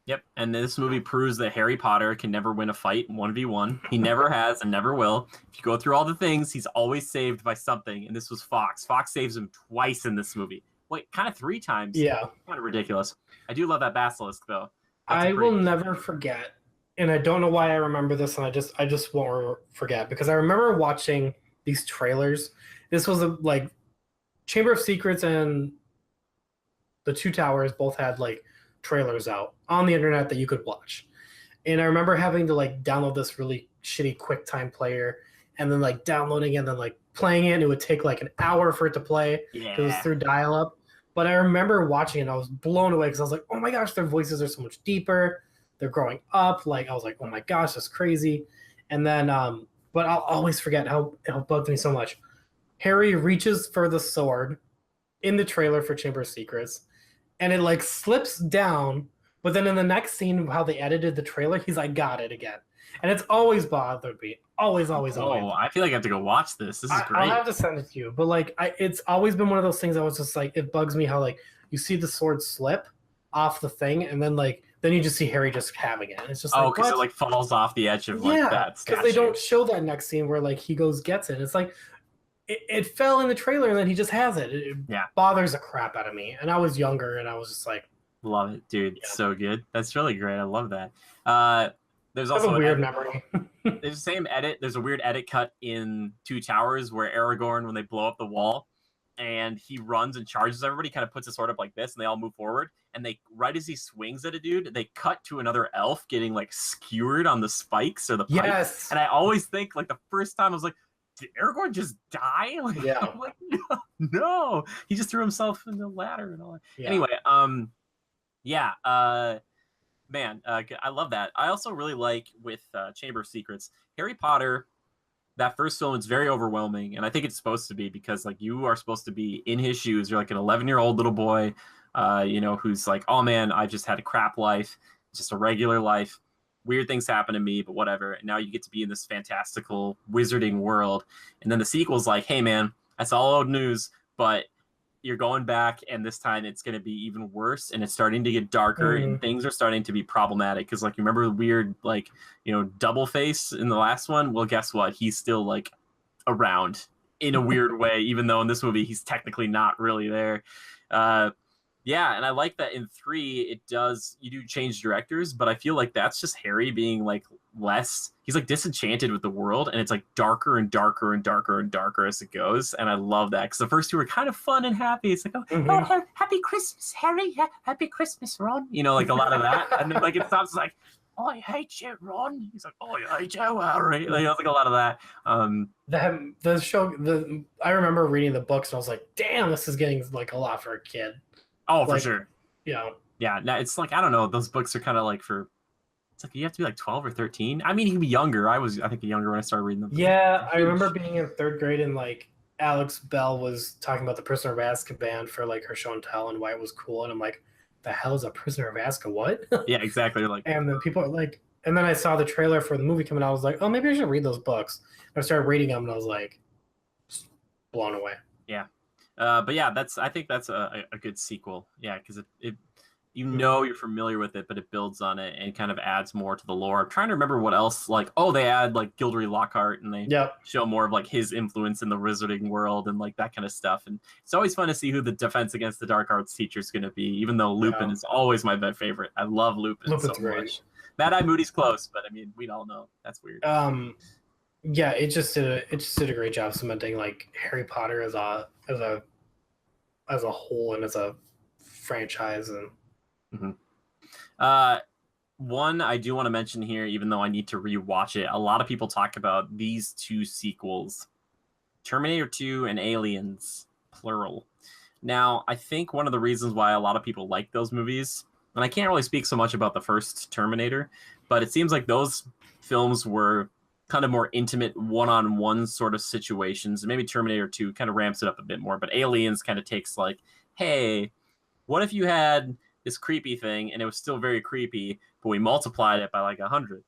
Yep, and this movie proves that Harry Potter can never win a fight 1v1. He never has and never will. If you go through all the things, he's always saved by something, and this was Fox. Fox saves him twice in this movie. Wait, kind of 3 times. Yeah. Kind of ridiculous. I do love that basilisk, though. I will never forget, and I don't know why I remember this, and I just won't forget, because I remember watching these trailers. This was like Chamber of Secrets and The Two Towers both had like trailers out on the internet that you could watch. And I remember having to like download this really shitty QuickTime player and then like downloading it and then like playing it, and it would take like an hour for it to play. Yeah. It was through dial-up. But I remember watching it and I was blown away because I was like, oh my gosh, their voices are so much deeper. They're growing up. Like I was like, oh my gosh, that's crazy. And then but I'll always forget how it bugged me so much. Harry reaches for the sword in the trailer for Chamber of Secrets, and it like slips down, but then in the next scene, how they edited the trailer, he's like, got it again. And it's always bothered me. Always. Oh, I feel like I have to go watch this. This is great. I'll have to send it to you. But like, it's always been one of those things I was just like, it bugs me how like you see the sword slip off the thing, and then you just see Harry just having it. And it's just because it like falls off the edge of like that statue. Because they don't show that next scene where like he goes gets it. It's like it fell in the trailer and then he just has it. It bothers the crap out of me. And I was younger and I was just like, love it, dude. Yeah. So good. That's really great. I love that. There's also a weird memory. There's the same edit. There's a weird edit cut in Two Towers where Aragorn, when they blow up the wall and he runs and charges everybody, kind of puts his sword up like this and they all move forward. And they, right as he swings at a dude, they cut to another elf getting like skewered on the spikes or the pipes. Yes. And I always think like the first time I was like, did Aragorn just die? Like, yeah. I'm like, no. He just threw himself in the ladder and all that. Yeah. Anyway, man, I love that. I also really like with Chamber of Secrets, Harry Potter, that first film is very overwhelming, and I think it's supposed to be because like you are supposed to be in his shoes. You're like an 11-year-old little boy, who's like, oh man, I just had a crap life, just a regular life. Weird things happen to me, but whatever. And now you get to be in this fantastical wizarding world. And then the sequel's like, hey man, that's all old news, but you're going back, and this time it's going to be even worse, and it's starting to get darker, and things are starting to be problematic. Because like, you remember the weird double face in the last one? Well, guess what? He's still like around in a weird way, even though in this movie he's technically not really there. And I like that in 3 you do change directors, but I feel like that's just Harry being like he's like disenchanted with the world, and it's like darker and darker and darker and darker as it goes. And I love that because the first 2 are kind of fun and happy. It's like, oh, happy Christmas, Harry. Happy Christmas, Ron. Like a lot of that. And then like it stops like, oh, I hate you, Ron. He's like, oh, I hate you, Harry. Like, it's like a lot of that. The show, I remember reading the books and I was like, damn, this is getting like a lot for a kid. Oh, for sure. Yeah. Yeah, now it's like I don't know. Those books are kind of like for. It's like you have to be like 12 or 13. I mean, you can be younger. I think, younger when I started reading them. Yeah, I remember being in third grade and like Alex Bell was talking about the Prisoner of Azkaban for like her show and tell and why it was cool, and I'm like, the hell is a Prisoner of Azkaban? What? Yeah, exactly. Like, And then people are like, and then I saw the trailer for the movie coming out. I was like, oh, maybe I should read those books. And I started reading them, and I was like, just blown away. yeah, but yeah, I think that's a good sequel. Yeah, because it you Mm-hmm. know you're familiar with it, but it builds on it and kind of adds more to the lore. I'm trying to remember what else. Like, oh, they add like Gilderoy Lockhart, and they Yep. show more of like his influence in the wizarding world and like that kind of stuff. And it's always fun to see who the Defense Against the Dark Arts teacher is going to be. Even though Lupin is always my favorite. I love Lupin Lupin's so great. much. Mad Eye Moody's close, but I mean, we all know that's weird. Yeah, it just did a great job cementing like Harry Potter as a whole and as a franchise. And one I do want to mention here, even though I need to rewatch it. A lot of people talk about these two sequels, Terminator 2 and Aliens, plural. Now, I think one of the reasons why a lot of people like those movies, and I can't really speak so much about the first Terminator, but it seems like those films were kind of more intimate one-on-one sort of situations. And maybe Terminator 2 kind of ramps it up a bit more, but Aliens kind of takes like, hey, what if you had this creepy thing and it was still very creepy, but we multiplied it by like 100,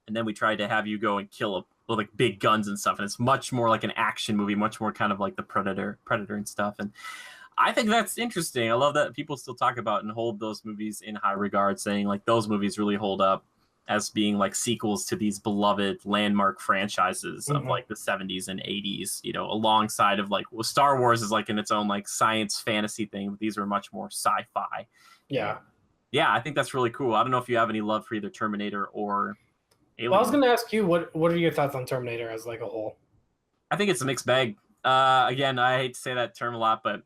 and then we tried to have you go and kill with like big guns and stuff, and it's much more like an action movie, much more kind of like the Predator and stuff. And I think that's interesting. I love that people still talk about and hold those movies in high regard, saying like those movies really hold up as being like sequels to these beloved landmark franchises of like the 70s and 80s, you know, alongside of like, well, Star Wars is like in its own like science fantasy thing, but these are much more sci-fi. yeah. Yeah, I think that's really cool. I don't know if you have any love for either Terminator or Alien. Well, I was going to ask you, what are your thoughts on Terminator as like a whole? I think it's a mixed bag. Again, I hate to say that term a lot, but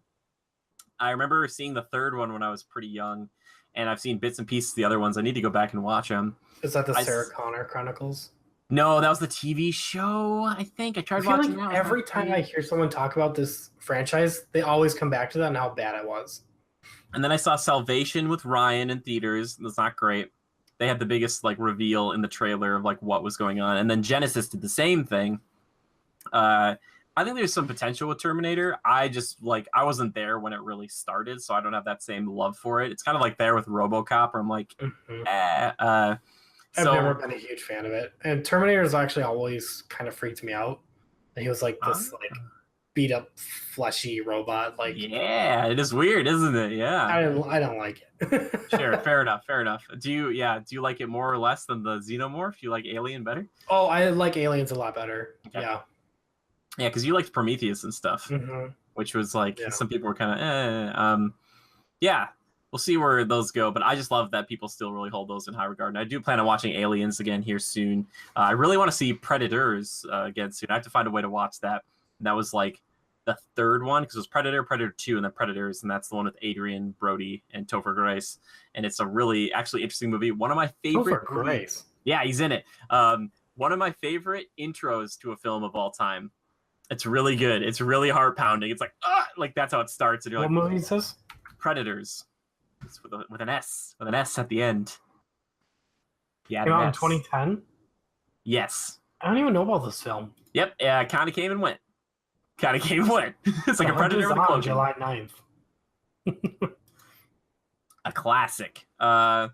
I remember seeing the third one when I was pretty young, and I've seen bits and pieces of the other ones. I need to go back and watch them. Is that the Sarah Connor Chronicles? No, that was the TV show, I think. I tried watching that. Every time I hear someone talk about this franchise, they always come back to that and how bad it was. And then I saw Salvation with Ryan in theaters. That's not great. They had the biggest like reveal in the trailer of like what was going on. And then Genesis did the same thing. I think there's some potential with Terminator. I wasn't there when it really started, so I don't have that same love for it. It's kind of like there with RoboCop, where I'm like, I've never been a huge fan of it. And Terminator has actually always kind of freaked me out. And he was like this like beat up fleshy robot. Like, yeah, it is weird, isn't it? Yeah, I don't like it. Sure, fair enough. Do you like it more or less than the Xenomorph? You like Alien better? Oh, I like Aliens a lot better. Okay. Yeah, because you liked Prometheus and stuff, which was like some people were kind of yeah. We'll see where those go, but I just love that people still really hold those in high regard. And I do plan on watching Aliens again here soon. I really want to see Predators again soon. I have to find a way to watch that. And that was like the third one, because it was Predator, Predator 2, and then Predators, and that's the one with Adrian Brody and Topher Grace. And it's a really actually interesting movie. One of my favorite. Topher Grace. Yeah, he's in it. One of my favorite intros to a film of all time. It's really good. It's really heart pounding. It's like that's how it starts. And you're what movie is this? Predators. It's with an S at the end. Yeah, came out in 2010. Yes. I don't even know about this film. Yep. Yeah, kind of came and went. It's like a Predator with a on July 9th. A classic. Yeah,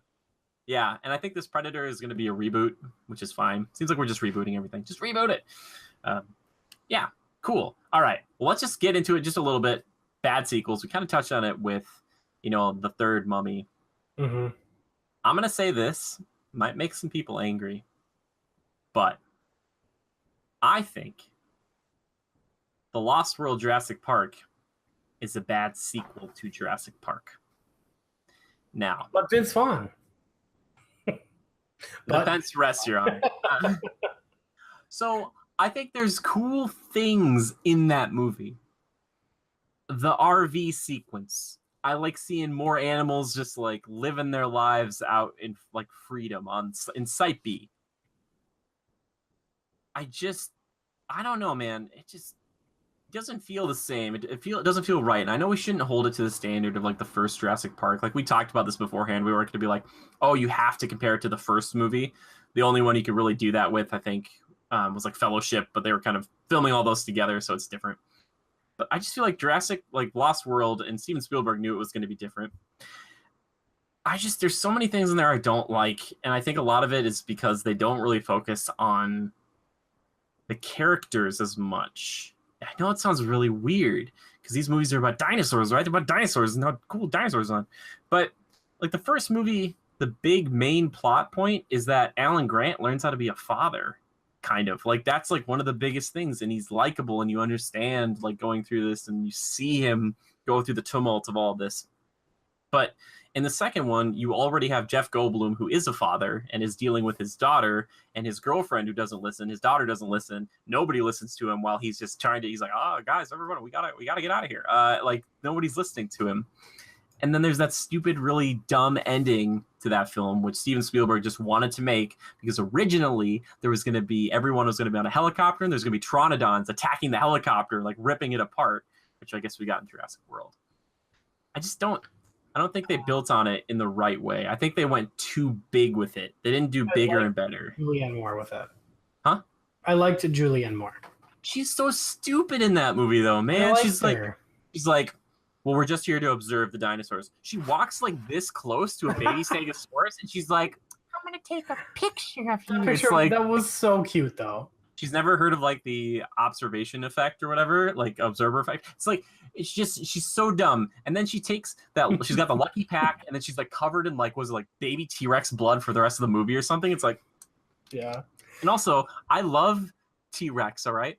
and I think this Predator is going to be a reboot, which is fine. Seems like we're just rebooting everything. Just reboot it. Yeah, cool. All right. Well, let's just get into it just a little bit. Bad sequels. We kind of touched on it with, the third Mummy. I'm going to say this. Might make some people angry. But I think The Lost World Jurassic Park is a bad sequel to Jurassic Park. Now. But Vince Vaughn. Defense rests, Your Honor. So I think there's cool things in that movie. The RV sequence. I like seeing more animals just like living their lives out in like freedom in Site B. I don't know, man. doesn't feel the same. It doesn't feel right. And I know we shouldn't hold it to the standard of like the first Jurassic Park. Like we talked about this beforehand. We weren't going to be like, oh, you have to compare it to the first movie. The only one you could really do that with, I think, was like Fellowship, but they were kind of filming all those together, so it's different. But I just feel like Jurassic, like Lost World, and Steven Spielberg knew it was going to be different. There's so many things in there I don't like, and I think a lot of it is because they don't really focus on the characters as much. I know it sounds really weird because these movies are about dinosaurs, right? They're about dinosaurs and how cool dinosaurs are. But like the first movie, the big main plot point is that Alan Grant learns how to be a father, kind of. Like that's like one of the biggest things, and he's likable, and you understand like going through this, and you see him go through the tumult of all of this. But in the second one, you already have Jeff Goldblum, who is a father and is dealing with his daughter and his girlfriend who doesn't listen. His daughter doesn't listen. Nobody listens to him while he's just he's like, oh, guys, everyone, we gotta get out of here. Like nobody's listening to him. And then there's that stupid, really dumb ending to that film, which Steven Spielberg just wanted to make because originally there was going to be, everyone was going to be on a helicopter and there's going to be Pteranodons attacking the helicopter, like ripping it apart, which I guess we got in Jurassic World. I don't think they built on it in the right way. I think they went too big with it. They didn't do bigger and better. Julianne Moore with it. Huh? I liked Julianne Moore. She's so stupid in that movie, though, man. She's like, well, we're just here to observe the dinosaurs. She walks like this close to a baby Stegosaurus, and she's like, I'm going to take a picture of you. That was so cute, though. She's never heard of like the observation effect or whatever, like observer effect. She's so dumb. And then she takes that, she's got the lucky pack, and then she's like covered in like, was it like baby T-Rex blood for the rest of the movie or something? It's like, yeah. And also, I love T-Rex, all right?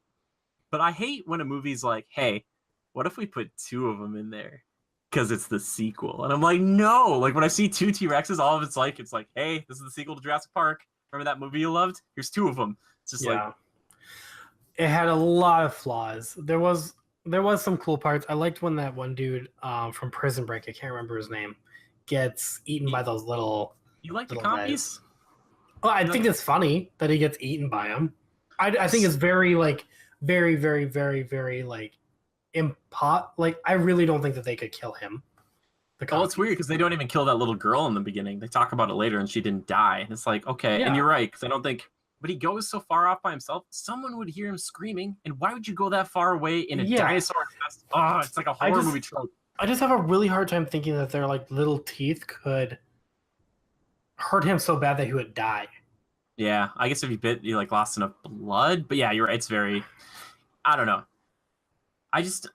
But I hate when a movie's like, hey, what if we put 2 of them in there? Because it's the sequel. And I'm like, no. Like when I see 2 T-Rexes, all of it's like, hey, this is the sequel to Jurassic Park. Remember that movie you loved? Here's 2 of them. It's just like, it had a lot of flaws. There was some cool parts. I liked when that one dude from Prison Break, I can't remember his name, gets eaten by those little. You like the compies? Well, I think it's funny that he gets eaten by them. I think it's very like very very very very like like I really don't think that they could kill him. Oh, it's weird because they don't even kill that little girl in the beginning. They talk about it later, and she didn't die. And it's like, okay, and you're right because I don't think. But he goes so far off by himself, someone would hear him screaming. And why would you go that far away in a dinosaur nest? Oh, it's like a horror movie trope. I just have a really hard time thinking that their like little teeth could hurt him so bad that he would die. Yeah, I guess if he bit, he like lost enough blood. But yeah, you're right. It's very, I don't know.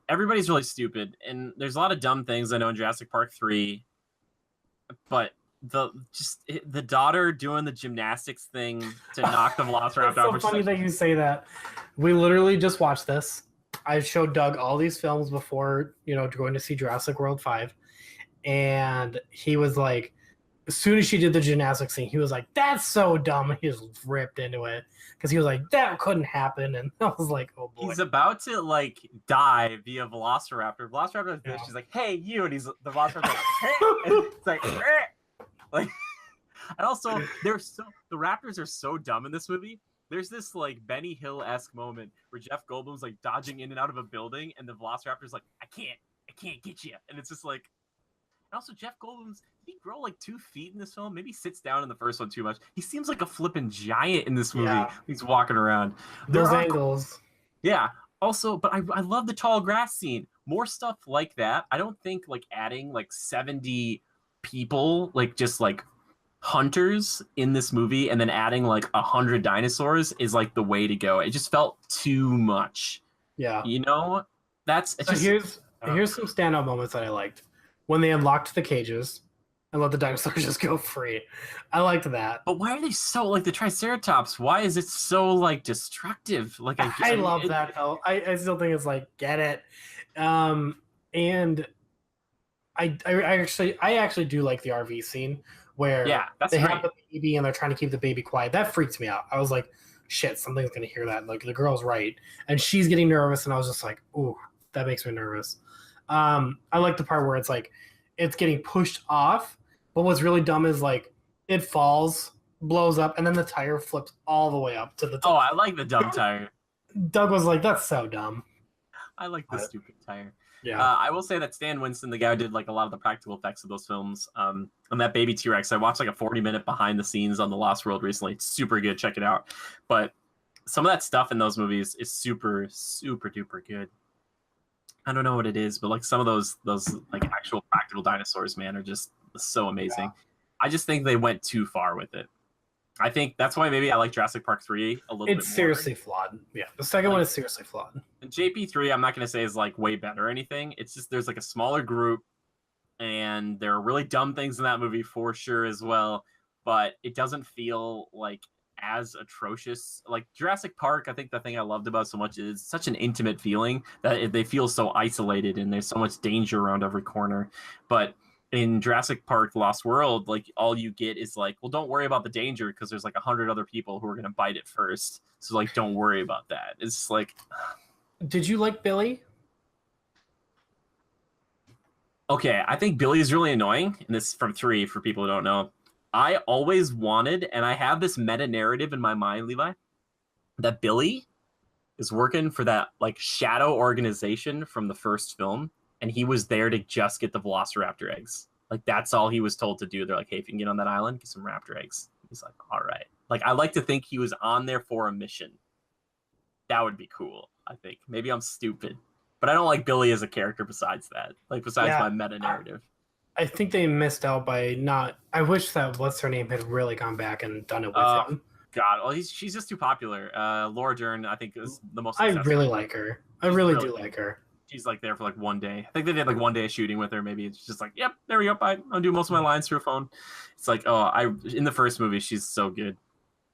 Everybody's really stupid. And there's a lot of dumb things I know in Jurassic Park 3. But the daughter doing the gymnastics thing to knock the Velociraptor out. It's so funny that you say that. We literally just watched this. I showed Doug all these films before, going to see Jurassic World 5. And he was like, as soon as she did the gymnastics thing, he was like, that's so dumb. He just ripped into it. Because he was like, that couldn't happen. And I was like, oh boy. He's about to like die via Velociraptor. Velociraptor is this. She's like, hey, you. And the Velociraptor's like, hey. And it's like, like, and also the Raptors are so dumb in this movie. There's this like Benny Hill-esque moment where Jeff Goldblum's like dodging in and out of a building, and the Velociraptor's like, I can't get you. And it's just like, and also Jeff Goldblum's, did he grow like 2 feet in this film? Maybe he sits down in the first one too much. He seems like a flipping giant in this movie. Yeah. He's walking around. Those angles. Yeah. Also, but I love the tall grass scene. More stuff like that. I don't think like adding like 70 people, like just like hunters in this movie and then adding like 100 dinosaurs is like the way to go. It just felt too much. Yeah. Here's some standout moments that I liked. When they unlocked the cages and let the dinosaurs just go free. I liked that. But why are they so like the Triceratops? Why is it so like destructive? Like I love that though. I still think it's like, get it. And I actually do like the RV scene where they have the baby and they're trying to keep the baby quiet. That freaks me out. I was like, shit, something's gonna hear that. Like the girl's right, and she's getting nervous, and I was just like, ooh, that makes me nervous. I like the part where it's like it's getting pushed off, but what's really dumb is like it falls, blows up, and then the tire flips all the way up to the top. Oh, I like the dumb tire. Doug was like, that's so dumb. I like the stupid tire. Yeah. I will say that Stan Winston, the guy who did like a lot of the practical effects of those films, and that baby T-Rex, I watched like a 40-minute behind the scenes on The Lost World recently. It's super good. Check it out. But some of that stuff in those movies is super, super duper good. I don't know what it is, but like some of those like actual practical dinosaurs, man, are just so amazing. Yeah. I just think they went too far with it. I think that's why maybe I like Jurassic Park 3 a little bit more. It's seriously flawed. Yeah, the second one is seriously flawed. And JP3, I'm not going to say is like way better or anything. It's just there's like a smaller group, and there are really dumb things in that movie for sure as well, but it doesn't feel like as atrocious. Like Jurassic Park, I think the thing I loved about so much is such an intimate feeling that they feel so isolated and there's so much danger around every corner. But in Jurassic Park: The Lost World, like all you get is like, well, don't worry about the danger because there's like 100 other people who are gonna bite it first. So like, don't worry about that. It's like, did you like Billy? Okay, I think Billy is really annoying, and this is from 3 for people who don't know. I always wanted, and I have this meta narrative in my mind, Levi, that Billy is working for that like shadow organization from the first film. And he was there to just get the Velociraptor eggs. Like, that's all he was told to do. They're like, hey, if you can get on that island, get some raptor eggs. He's like, all right. Like, I like to think he was on there for a mission. That would be cool, I think. Maybe I'm stupid. But I don't like Billy as a character besides that. Like, besides my meta-narrative. I think they missed out by not... I wish that what's-her-name had really gone back and done it with him. God, well, she's just too popular. Laura Dern, I think, is the most successful. I really like her. I really do like her. She's like there for like one day. I think they did like one day of shooting with her. Maybe it's just like, yep, there we go. I'll do most of my lines through a phone. It's like, in the first movie, she's so good.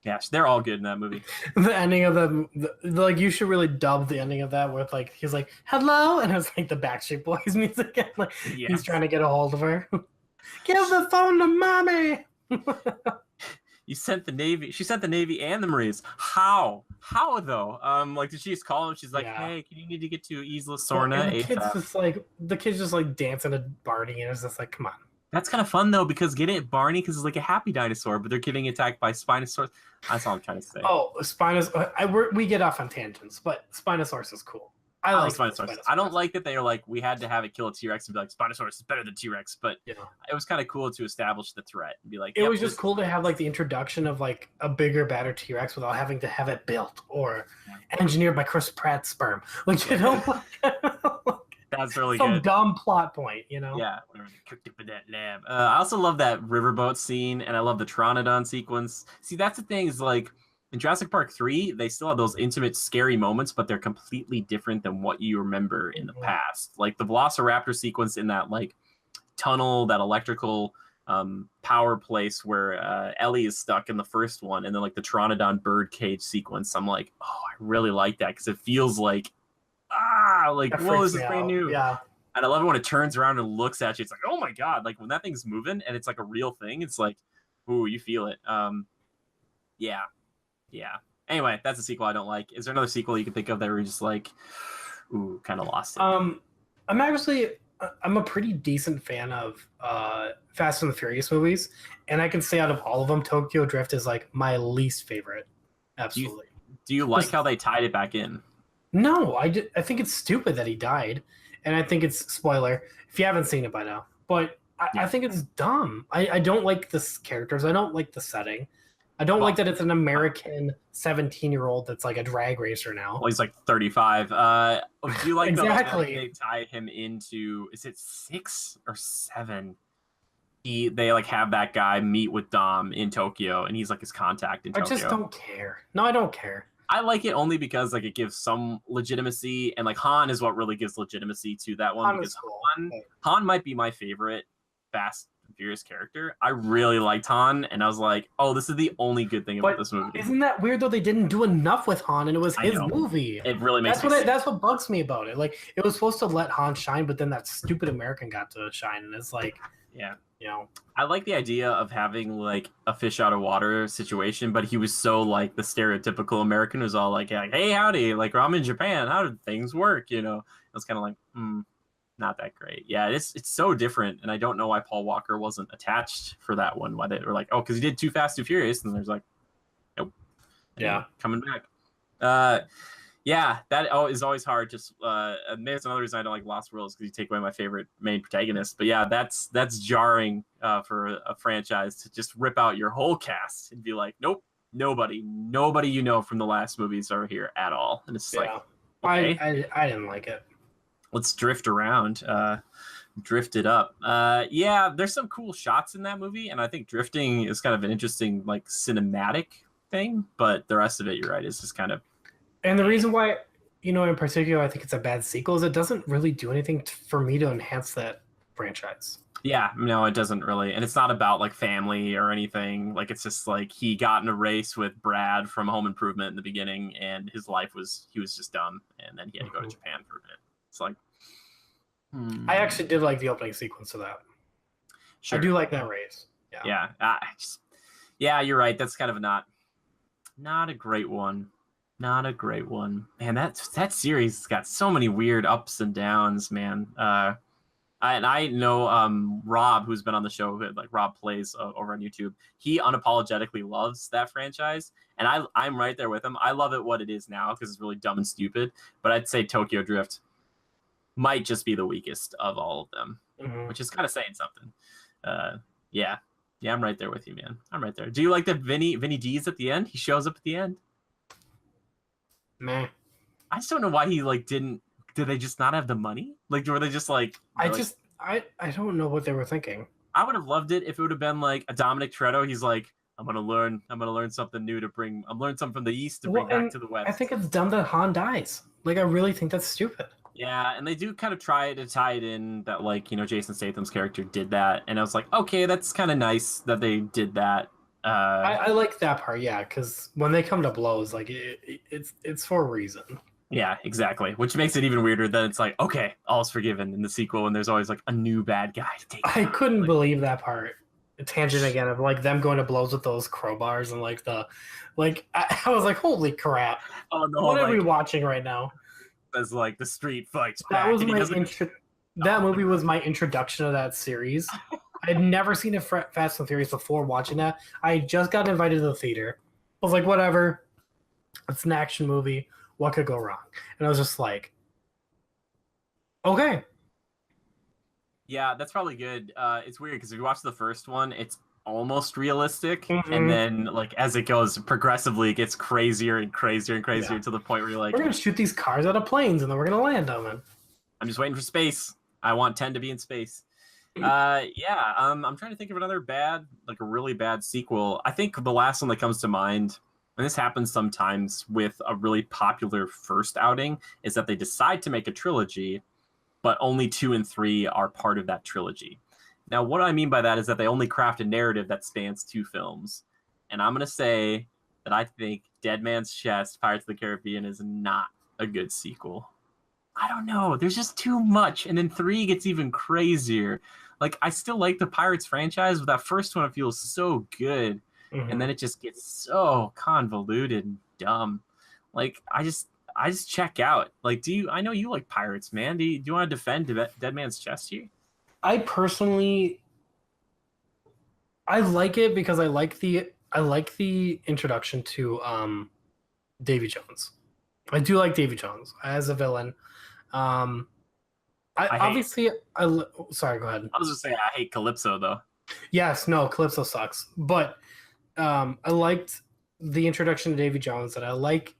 Yeah, they're all good in that movie. The ending of the like, you should really dub the ending of that with like, he's like, hello, and it's like the Backstreet Boys music. And, like, he's trying to get a hold of her. Give the phone to mommy. You sent the Navy. She sent the Navy and the Marines. How? How though? Like, did she just call him? She's like, hey, can you need to get to Isla Sorna? The kid's just like dancing to Barney, and it's just like, come on. That's kind of fun though, because getting it Barney because it's like a happy dinosaur, but they're getting attacked by Spinosaurus. That's all I'm trying to say. Oh, Spinosaurus. We get off on tangents, but Spinosaurus is cool. I like Spinosaurus. I don't like that they are like, we had to have it kill a T-Rex and be like, Spinosaurus is better than T-Rex, but it was kind of cool to establish the threat and be like, it was just cool to have like the introduction of like a bigger, badder T-Rex without having to have it built or engineered by Chris Pratt's sperm. Like, you know, that's really some good. Dumb plot point, you know? Yeah. I also love that riverboat scene, and I love the Pteranodon sequence. See, that's the thing is like, in Jurassic Park 3, they still have those intimate, scary moments, but they're completely different than what you remember in the past. Like the Velociraptor sequence in that like tunnel, that electrical power place where Ellie is stuck in the first one, and then like the Pteranodon bird cage sequence. I'm like, oh, I really like that because it feels like, whoa, this is brand new. Yeah. And I love it when it turns around and looks at you. It's like, oh my God. Like when that thing's moving and it's like a real thing, it's like, ooh, you feel it. Yeah. Anyway, that's a sequel I don't like. Is there another sequel you can think of that were just like, ooh, kind of lost it? I'm a pretty decent fan of Fast and the Furious movies, and I can say out of all of them, Tokyo Drift is like my least favorite. Absolutely. Do you like how they tied it back in? No, I think it's stupid that he died, and I think it's spoiler if you haven't seen it by now. But I think it's dumb. I don't like the characters. I don't like the setting. I don't like that it's an American 17-year-old that's like a drag racer now. Well, he's like 35. Do you like exactly. They tie him into, is it 6 or 7? They like have that guy meet with Dom in Tokyo, and he's like his contact in Tokyo. I just don't care. No, I don't care. I like it only because like it gives some legitimacy, and like Han is what really gives legitimacy to that one. Because Han might be my favorite Fast and Furious character. I really liked Han, and I was like, oh, this is the only good thing about this movie. Isn't that weird though? They didn't do enough with Han, and it was his movie. It really makes that's what bugs me about it. Like, it was supposed to let Han shine, but then that stupid American got to shine, and it's like, I like the idea of having like a fish out of water situation, but he was so like the stereotypical American who's all like, hey, howdy, like, I'm in Japan, how did things work? You know, it was kind of like, not that great. Yeah, it's so different, and I don't know why Paul Walker wasn't attached for that one. Why they were like, oh, because he did Too Fast, Too Furious, and there's like, nope, coming back. Yeah, that is always hard. Just maybe it's another reason I don't like Lost Worlds, because you take away my favorite main protagonist. But yeah, that's jarring for a franchise to just rip out your whole cast and be like, nope, nobody you know from the last movies are here at all. And it's like, okay, I didn't like it. let's drift around, drift it up. Yeah, there's some cool shots in that movie, and I think drifting is kind of an interesting like cinematic thing. But the rest of it, you're right, is just kind of. And the reason why, in particular, I think it's a bad sequel is it doesn't really do anything for me to enhance that franchise. Yeah, no, it doesn't really. And it's not about like family or anything. Like, it's just like he got in a race with Brad from Home Improvement in the beginning, and his life he was just dumb. And then he had to go to Japan for a minute. It's like. I actually did like the opening sequence of that. Sure. I do like that race. Yeah. Yeah, you're right. That's kind of not a great one. Not a great one. Man, that series has got so many weird ups and downs, man. I know Rob, who's been on the show, like Rob Plays over on YouTube, he unapologetically loves that franchise. And I'm right there with him. I love it what it is now because it's really dumb and stupid. But I'd say Tokyo Drift might just be the weakest of all of them, which is kind of saying something. Yeah, I'm right there with you, man. I'm right there. Do you like that Vinny D's at the end? He shows up at the end. Meh. I just don't know why he like didn't. Did they just not have the money? Like, were they just like? I don't know what they were thinking. I would have loved it if it would have been like a Dominic Toretto. He's like, I'm gonna learn something new to bring. I'm learning something from the East to bring back to the West. I think it's dumb that Han dies. Like, I really think that's stupid. Yeah, and they do kind of try to tie it in that, like, Jason Statham's character did that, and I was like, okay, that's kind of nice that they did that. I like that part, yeah, because when they come to blows, like it's for a reason. Yeah, exactly. Which makes it even weirder that it's like, okay, all's forgiven in the sequel, and the's always like a new bad guy to take. I couldn't believe that part. A tangent again of like them going to blows with those crowbars and like I was like, holy crap! Oh no! What are we watching right now? As like the street fights back. That was my that movie was my introduction to that series. I had never seen a Fast and Furious before watching that. I just got invited to the theater. I was like, whatever. It's an action movie. What could go wrong? And I was just like, okay. Yeah, that's probably good. It's weird because if you watch the first one, it's almost realistic. And then like as it goes progressively, it gets crazier and crazier and crazier to the point where you're like, we're going to shoot these cars out of planes and then we're going to land on them. I'm just waiting for space. I want 10 to be in space. I'm trying to think of another a really bad sequel. I think the last one that comes to mind, and this happens sometimes with a really popular first outing, is that they decide to make a trilogy, but only 2 and 3 are part of that trilogy. Now, what I mean by that is that they only craft a narrative that spans 2 films. And I'm going to say that I think Dead Man's Chest, Pirates of the Caribbean, is not a good sequel. I don't know. There's just too much. And then 3 gets even crazier. Like, I still like the Pirates franchise, but that first one feels so good. And then it just gets so convoluted and dumb. Like, I just check out. Like, I know you like Pirates, man. Do you want to defend Dead Man's Chest here? I personally, I like it because I like the introduction to Davy Jones. I do like Davy Jones as a villain. Sorry, go ahead. I was just saying I hate Calypso though. Yes, no, Calypso sucks. But I liked the introduction to Davy Jones, and I like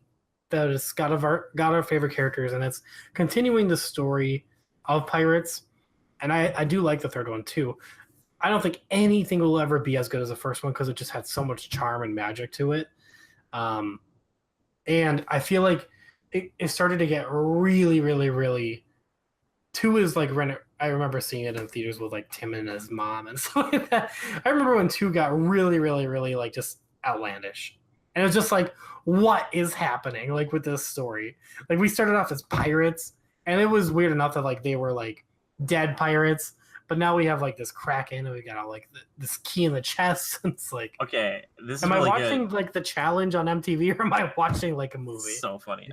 that it's got our favorite characters, and it's continuing the story of Pirates. And I do like the third one too. I don't think anything will ever be as good as the first one because it just had so much charm and magic to it. And I feel like it started to get really, really, really. 2 is like I remember seeing it in theaters with like Tim and his mom and stuff like that. I remember when 2 got really, really, really like just outlandish. And it was just like, what is happening like with this story? Like we started off as pirates, and it was weird enough that like they were like dead pirates, but now we have like this Kraken, and we got all like this key in the chest. It's like, okay, this is am really I watching good. like the challenge on MTV, or am I watching like a movie? So funny.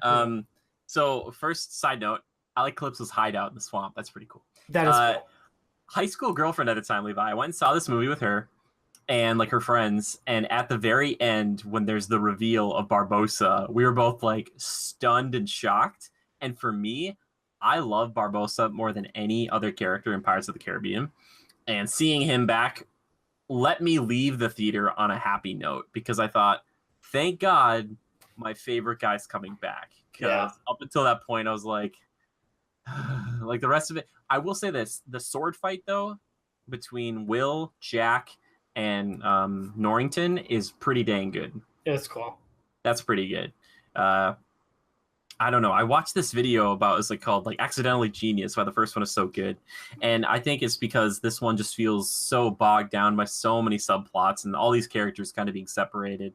So first side note, I like Calypso's hideout in the swamp. That's pretty cool. That is cool. High school girlfriend at the time, Levi. I went and saw this movie with her. and like her friends. And at the very end, when there's the reveal of Barbossa, we were both like stunned and shocked. And for me, I love Barbossa more than any other character in Pirates of the Caribbean. And seeing him back let me leave the theater on a happy note, because I thought, thank God my favorite guy's coming back. Because up until that point, I was like the rest of it. I will say this: the sword fight though between Will, Jack, and Norrington is pretty dang good. It's cool. That's pretty good. I don't know. I watched this video about, it's like called like Accidentally Genius, why the first one is so good. And I think it's because this one just feels so bogged down by so many subplots and all these characters kind of being separated.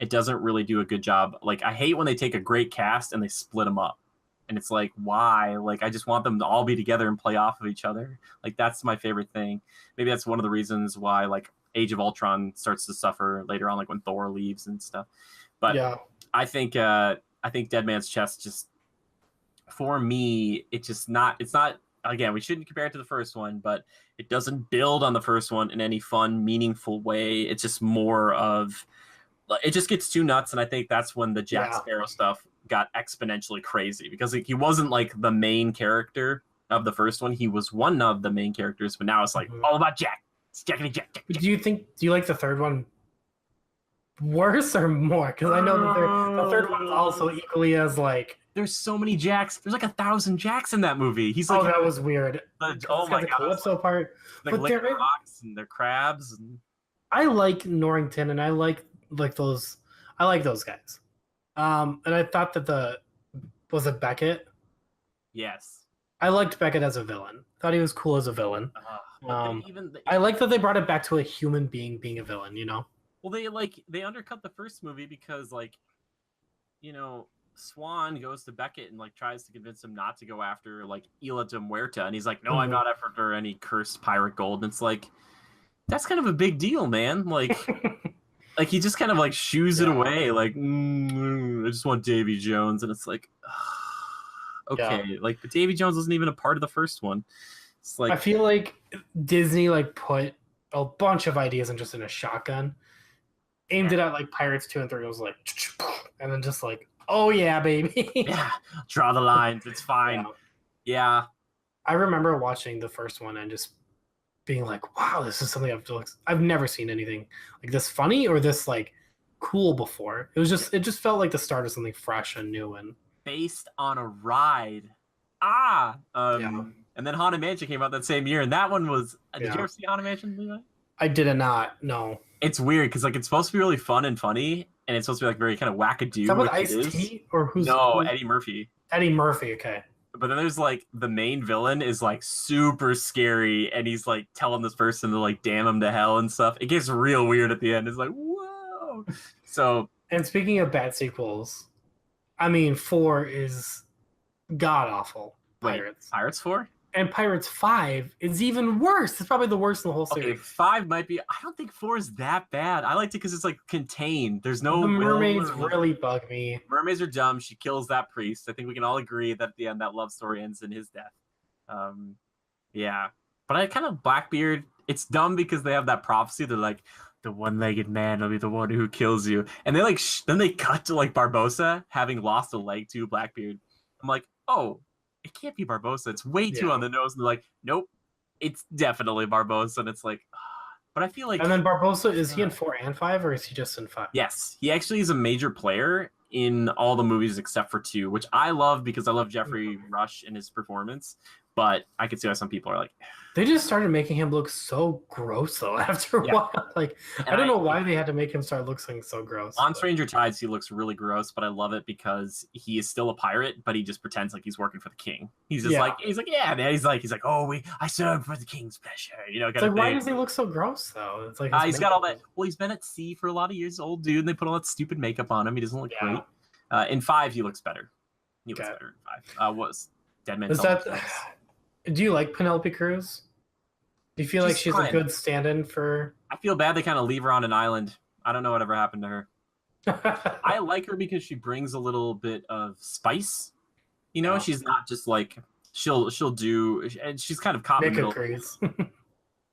It doesn't really do a good job. Like, I hate when they take a great cast and they split them up. And it's like, why? Like, I just want them to all be together and play off of each other. Like, that's my favorite thing. Maybe that's one of the reasons why, like, Age of Ultron starts to suffer later on, like when Thor leaves and stuff. But yeah. I think Dead Man's Chest just, for me, it's not, again, we shouldn't compare it to the first one, but it doesn't build on the first one in any fun, meaningful way. It's just more of, it just gets too nuts. And I think that's when the Jack Sparrow stuff got exponentially crazy, because like, he wasn't like the main character of the first one. He was one of the main characters, but now it's like all about Jack. It's Jack. Do you like the third one worse or more? Because I know the third one's also equally as like, there's so many Jacks. There's like 1,000 Jacks in that movie. He's like, that was weird. Oh my god, Calypso part. Like, but they're rocks and they're crabs. And... I like Norrington, and I like those. I like those guys. And I thought that was it Beckett? Yes. I liked Beckett as a villain. Thought he was cool as a villain. I like that they brought it back to a human being a villain. You know. Well, they undercut the first movie because, like, you know, Swan goes to Beckett and like tries to convince him not to go after like Isla de Muerta, and he's like, "No, I'm not after any cursed pirate gold." And it's like, that's kind of a big deal, man. Like, like he just kind of like shoos it away, like, I just want Davy Jones, and it's like, okay, like, but Davy Jones wasn't even a part of the first one. It's like, I feel like Disney like put a bunch of ideas in a shotgun. Aimed it at like Pirates 2 and 3. It was like, and then just like, oh yeah, baby. Yeah, draw the lines. It's fine. Yeah. I remember watching the first one and just being like, wow, this is something I've never seen anything like this funny or this like cool before. It just felt like the start of something fresh and new and based on a ride. And then Haunted Mansion came out that same year, and that one was. Did you ever see Haunted Mansion, Levi? I did not. No. It's weird because like it's supposed to be really fun and funny, and it's supposed to be like very kind of wackadoo. Is that with Ice-T or who's? No, Eddie Murphy. Eddie Murphy, okay. But then there's like the main villain is like super scary, and he's like telling this person to like damn him to hell and stuff. It gets real weird at the end. It's like, whoa. So. And speaking of bad sequels, I mean, 4 is god awful. Pirates. Pirates 4? And Pirates 5 is even worse. It's probably the worst in the whole series. Okay, 5 might be. I don't think 4 is that bad. I liked it because it's like contained. There's no. The mermaids really bug me. Mermaids are dumb. She kills that priest. I think we can all agree that at the end that love story ends in his death. Yeah, but I kind of Blackbeard. It's dumb because they have that prophecy. They're like, the one-legged man will be the one who kills you, and they like then they cut to like Barbossa having lost a leg to Blackbeard. I'm like, oh. It can't be Barbossa. It's way too on the nose. And they're like, nope, it's definitely Barbossa. And it's like, but I feel like. And then Barbossa, is he in 4 and 5, or is he just in 5? Yes, he actually is a major player in all the movies except for 2, which I love because I love Jeffrey Rush and his performance. But I can see why some people are like. They just started making him look so gross though after a while. Like, I don't know why they had to make him start looking so gross. On Stranger Tides, he looks really gross, but I love it because he is still a pirate, but he just pretends like he's working for the king. He's just like, yeah, man. He's like, oh, I serve for the king's pleasure. You know, like, why does he look so gross though? It's like he's got all that. Well, he's been at sea for a lot of years, old dude, and they put all that stupid makeup on him. He doesn't look great. In 5, he looks better. He looks better in 5. Was Dead Man? Do you like Penelope Cruz? Do you feel like she's a good stand-in for? I feel bad they kind of leave her on an island. I don't know whatever happened to her. I like her because she brings a little bit of spice. You know, she's not just like she'll do, and she's kind of cop. Nick agrees.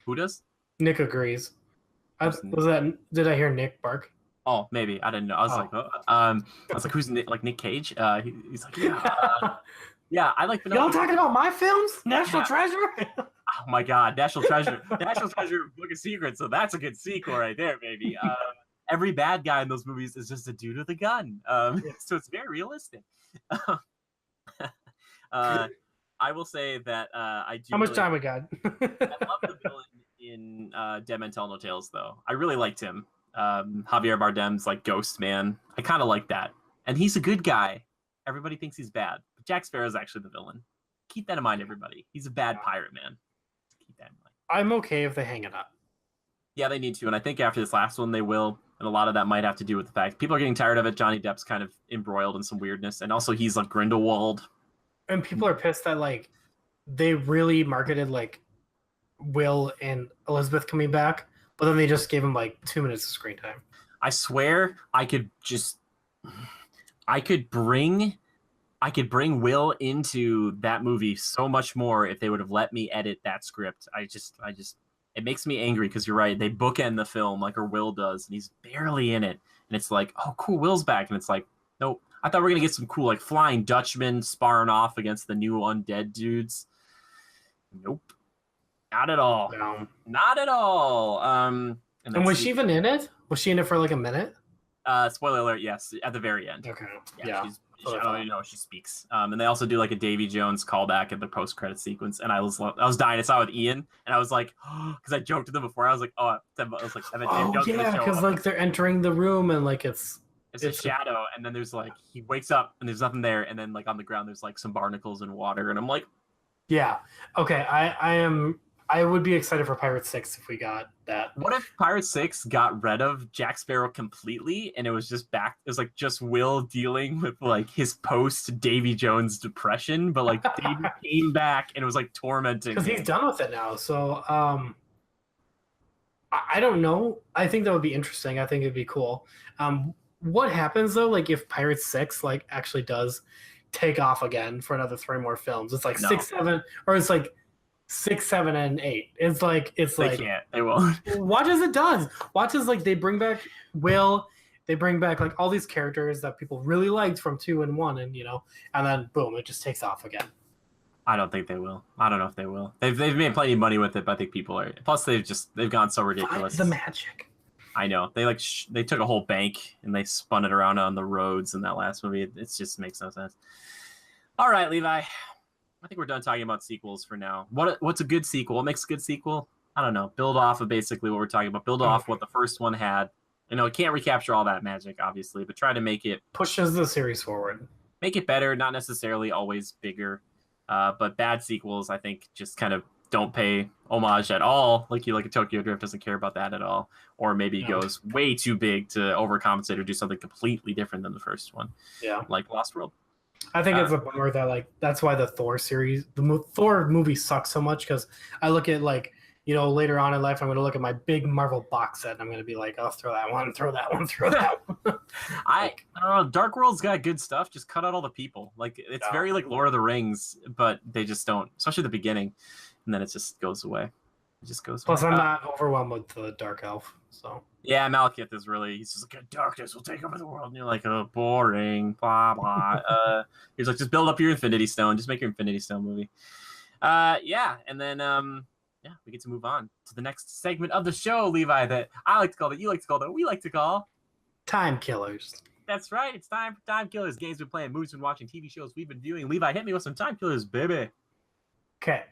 Who does? Nick agrees. Did I hear Nick bark? Oh, maybe I didn't know. I was like, who's Nick? Like Nick Cage? He's like, yeah, I like. Y'all talking about my films, National Treasure? Oh my God, National Treasure, National Treasure, Book of Secrets. So that's a good sequel right there, baby. Every bad guy in those movies is just a dude with a gun. So it's very realistic. I will say that I do. How much time we got? I love the villain in Dead Men Tell No Tales, though. I really liked him. Javier Bardem's like Ghost Man. I kind of like that, and he's a good guy. Everybody thinks he's bad, but Jack Sparrow's actually the villain. Keep that in mind, everybody. He's a bad pirate, man. Keep that in mind. I'm okay if they hang it up. Yeah, they need to, and I think after this last one, they will. And a lot of that might have to do with the fact people are getting tired of it. Johnny Depp's kind of embroiled in some weirdness, and also he's like Grindelwald. And people are pissed that like they really marketed like Will and Elizabeth coming back, but then they just gave him like 2 minutes of screen time. I swear I could bring Will into that movie so much more if they would have let me edit that script. I just it makes me angry because you're right. They bookend the film like our Will does, and he's barely in it. And it's like, oh, cool, Will's back. And it's like, nope. I thought we were going to get some cool like Flying Dutchmen sparring off against the new undead dudes. Nope. Not at all. No. Not at all. And was she even in it? Was she in it for like a minute? Spoiler alert, yes, at the very end. Okay. Yeah. I don't even know if she speaks. And they also do like a Davy Jones callback at the post-credit sequence. And I was dying. I saw it with Ian, and I was like, because I joked with him before. I was like, because like they're entering the room and like it's a shadow, and then there's like he wakes up and there's nothing there, and then like on the ground there's like some barnacles and water, and I'm like, yeah, okay, I would be excited for Pirate 6 if we got that. What if Pirate 6 got rid of Jack Sparrow completely and it was just back? It was like just Will dealing with like his post Davy Jones depression, but like Davy came back and it was like tormenting. Because he's done with it now. So I don't know. I think that would be interesting. I think it'd be cool. What happens though? Like if Pirate 6 like actually does take off again for another 3 more films? It's like 6, 7, or it's like 6, 7, and 8. It's like they can't. They won't. Watch as it does. Watch as like they bring back Will. They bring back like all these characters that people really liked from 2 and 1, and and then boom, it just takes off again. I don't think they will. I don't know if they will. They've made plenty of money with it, but I think people are. Plus, they've gone so ridiculous. Find the magic. I know they they took a whole bank and they spun it around on the roads in that last movie. It just makes no sense. All right, Levi. I think we're done talking about sequels for now. What's a good sequel? What makes a good sequel? I don't know. Build off of basically what we're talking about. Build off what the first one had. It can't recapture all that magic, obviously, but try to make it pushes the series forward. Make it better, not necessarily always bigger. But bad sequels, I think, just kind of don't pay homage at all. Like a Tokyo Drift doesn't care about that at all, or maybe goes way too big to overcompensate or do something completely different than the first one. Yeah, like Lost World. I think it's a bummer that like that's why the Thor series, the Thor movie sucks so much, because I look at like later on in life I'm going to look at my big Marvel box set and I'm going to be like, oh, throw that one, throw that one, throw that one. I don't know. Dark World's got good stuff. Just cut out all the people. Like it's very like Lord of the Rings, but they just don't, especially the beginning, and then it just goes away. It just goes. Plus, I'm not overwhelmed with the Dark Elf, so. Yeah, Malekith is he's just like, darkness will take over the world. And you're like, oh, boring, blah, blah. He's like, just build up your Infinity Stone. Just make your Infinity Stone movie. And then, we get to move on to the next segment of the show, Levi, that I like to call, that you like to call, that we like to call Timekillers. That's right. It's time for Timekillers. Games we've been playing, movies we've been watching, TV shows we've been viewing. Levi, hit me with some Timekillers, baby. Okay.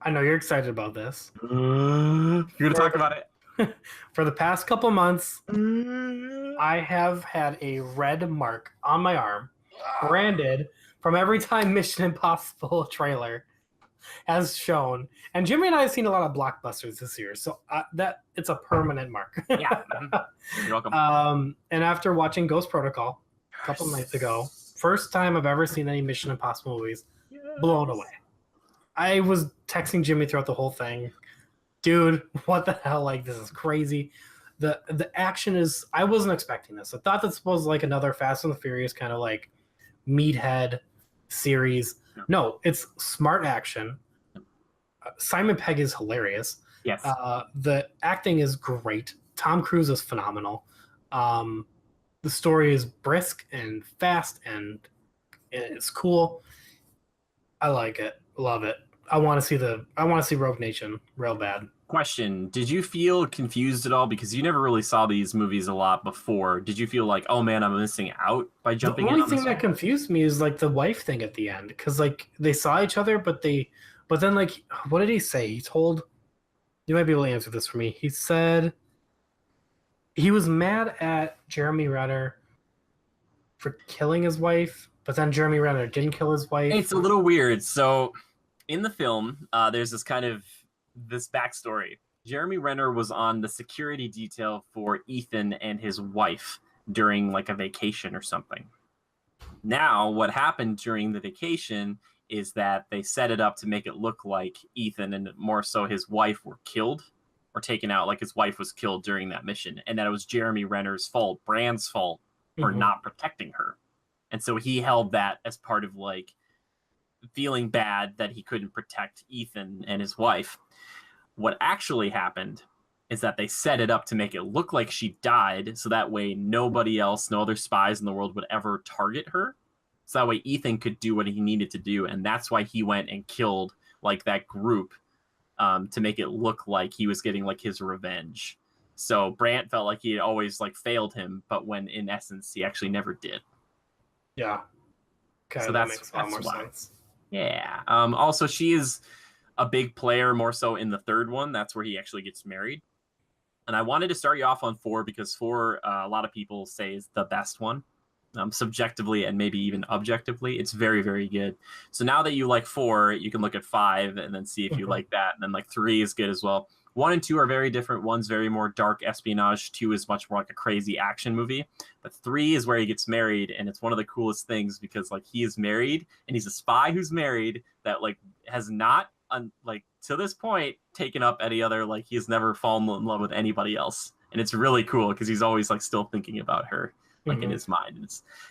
I know you're excited about this. You're going to talk about it. For the past couple months, I have had a red mark on my arm, branded from every time Mission Impossible trailer has shown. And Jimmy and I have seen a lot of blockbusters this year, so that it's a permanent mark. Yeah, you're welcome. And after watching Ghost Protocol a couple nights ago, first time I've ever seen any Mission Impossible movies, blown away. I was texting Jimmy throughout the whole thing. Dude, what the hell? Like, this is crazy. The action is... I wasn't expecting this. I thought this was like another Fast and the Furious kind of like meathead series. No, it's smart action. Simon Pegg is hilarious. Yes. The acting is great. Tom Cruise is phenomenal. The story is brisk and fast, and it's cool. I like it. Love it. I want to see Rogue Nation real bad. Question: did you feel confused at all because you never really saw these movies a lot before? Did you feel like, oh man, I'm missing out by The jumping in only on this thing that one? confused me is like the wife thing at the end, because like they saw each other, but then like, what did he say? He told, you might be able to answer this for me. He said he was mad at Jeremy Renner for killing his wife, but then Jeremy Renner didn't kill his wife. It's a little weird. So in the film, there's this backstory. Jeremy Renner was on the security detail for Ethan and his wife during like a vacation or something. Now, what happened during the vacation is that they set it up to make it look like Ethan and more so his wife were killed or taken out, like his wife was killed during that mission, and that it was Jeremy Renner's fault, Brand's fault, for not protecting her. And so he held that as part of like feeling bad that he couldn't protect Ethan and his wife. What actually happened is that they set it up to make it look like she died, so that way nobody else, no other spies in the world would ever target her. So that way Ethan could do what he needed to do, and that's why he went and killed like that group to make it look like he was getting like his revenge. So Brant felt like he had always like failed him, but when in essence he actually never did. Yeah. Okay, So that that's makes a lot more why. sense. Yeah. Also, she is a big player more so in the third one. That's where he actually gets married. And I wanted to start you off on 4 because 4, a lot of people say is the best one. Subjectively and maybe even objectively, it's very, very good. So now that you like 4, you can look at 5 and then see if you like that. And then like 3 is good as well. 1 and 2 are very different. 1's very more dark espionage. 2 is much more like a crazy action movie. But 3 is where he gets married, and it's one of the coolest things because like he is married and he's a spy who's married that like has not like to this point taken up any other, like he has never fallen in love with anybody else, and it's really cool because he's always like still thinking about her like in his mind. And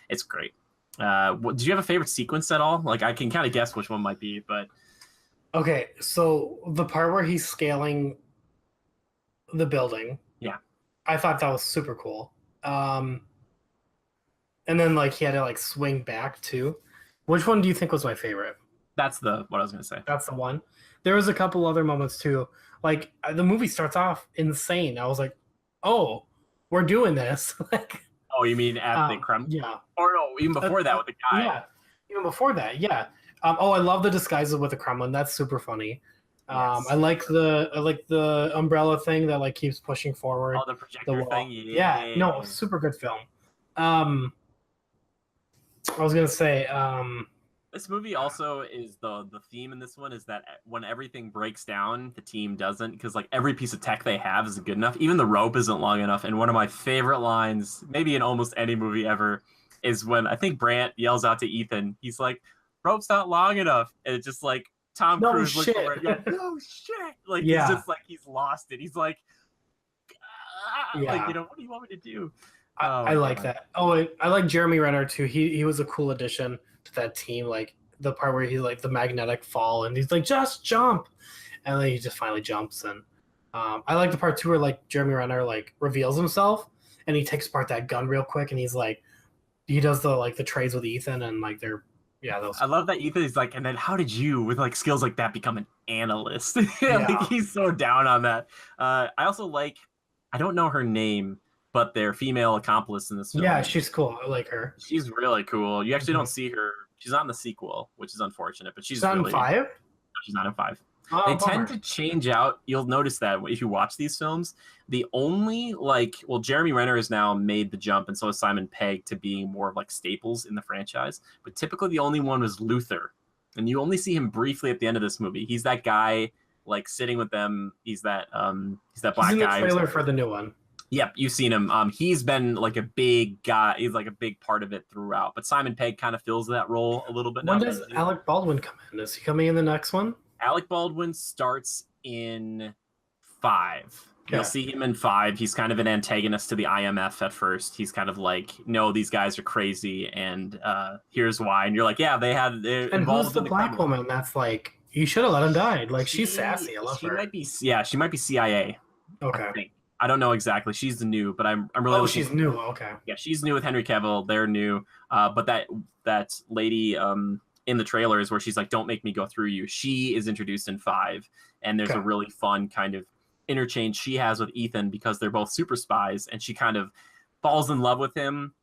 it's great. Did you have a favorite sequence at all? Like I can kind of guess which one might be, but Okay, so the part where he's scaling the building, yeah, I thought that was super cool. And then like he had to like swing back too. Which one do you think was my favorite? that's what I was gonna say. That's the one. There was a couple other moments too. Like the movie starts off insane. I was like, "Oh, we're doing this!" Like, Oh, you mean at the Kremlin? yeah. Or no, even before that with the guy. Yeah, even before that, yeah. Oh, I love the disguises with the Kremlin. That's super funny. Yes. I like the umbrella thing that like keeps pushing forward. Oh, the projector thing. Yeah, no, super good film. I was gonna say, this movie also is the theme in this one is that when everything breaks down, the team doesn't, because like every piece of tech they have isn't good enough. Even the rope isn't long enough. And one of my favorite lines, maybe in almost any movie ever, is when I think Brant yells out to Ethan, he's like, "Rope's not long enough," and it's just like Tom Cruise looks over it, like, "No shit!" Like he's just like he's lost it. He's like, like, you know, what do you want me to do? I like that. Oh, I like Jeremy Renner too. He was a cool addition to that team. Like the part where he like the magnetic fall and he's like, "Just jump," and then he just finally jumps. And I like the part too where like Jeremy Renner like reveals himself and he takes apart that gun real quick and he's like, he does the trades with Ethan and like they're those. I love that Ethan is like, and then how did you with like skills like that become an analyst? Like he's so down on that. I also like, I don't know her name, but their female accomplice in this film. Yeah, she's cool. I like her. She's really cool. You actually don't see her. She's not in the sequel, which is unfortunate, but she's not really, in 5. She's not in 5. Oh, they bummer. tend to change out. You'll notice that if you watch these films, the only Jeremy Renner has now made the jump, and so has Simon Pegg to being more of like staples in the franchise. But typically, the only one was Luther, and you only see him briefly at the end of this movie. He's that guy like sitting with them. He's that black guy. He's in the trailer for the new one. Yep, you've seen him. He's been like a big guy. He's like a big part of it throughout. But Simon Pegg kind of fills that role a little bit now. When does Alec Baldwin come in? Is he coming in the next one? Alec Baldwin starts in 5. Okay. You'll see him in 5. He's kind of an antagonist to the IMF at first. He's kind of like, no, these guys are crazy, and here's why. And you're like, yeah, they're and involved who's the in the black Kremlin. woman that's like You should have let him die. Like, she's sassy. I love she her. might be, yeah, she might be CIA. Okay. I think. I don't know exactly. She's the new, but I'm really. Oh, she's new. Okay. Yeah, she's new with Henry Cavill. They're new. But that lady in the trailers where she's like, "Don't make me go through you." She is introduced in 5, and there's a really fun kind of interchange she has with Ethan because they're both super spies, and she kind of falls in love with him,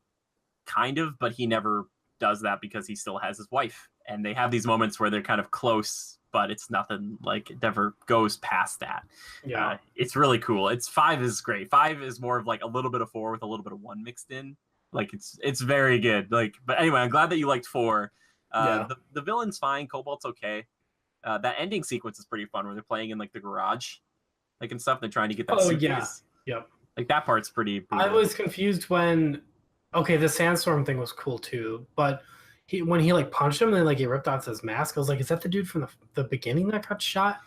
kind of, but he never does that because he still has his wife, and they have these moments where they're kind of close. But it's nothing like it never goes past that. Yeah, it's really cool. 5 is great. 5 is more of like a little bit of 4 with a little bit of 1 mixed in. Like it's very good. Like, but anyway, I'm glad that you liked 4. The villain's fine. Cobalt's okay. That ending sequence is pretty fun where they're playing in like the garage, like and stuff. They're trying to get that. Suitcase. Yep. Like that part's pretty. I was confused when. Okay, the sandstorm thing was cool too, but. When he like punched him and then like he ripped off his mask, I was like, is that the dude from the beginning that got shot?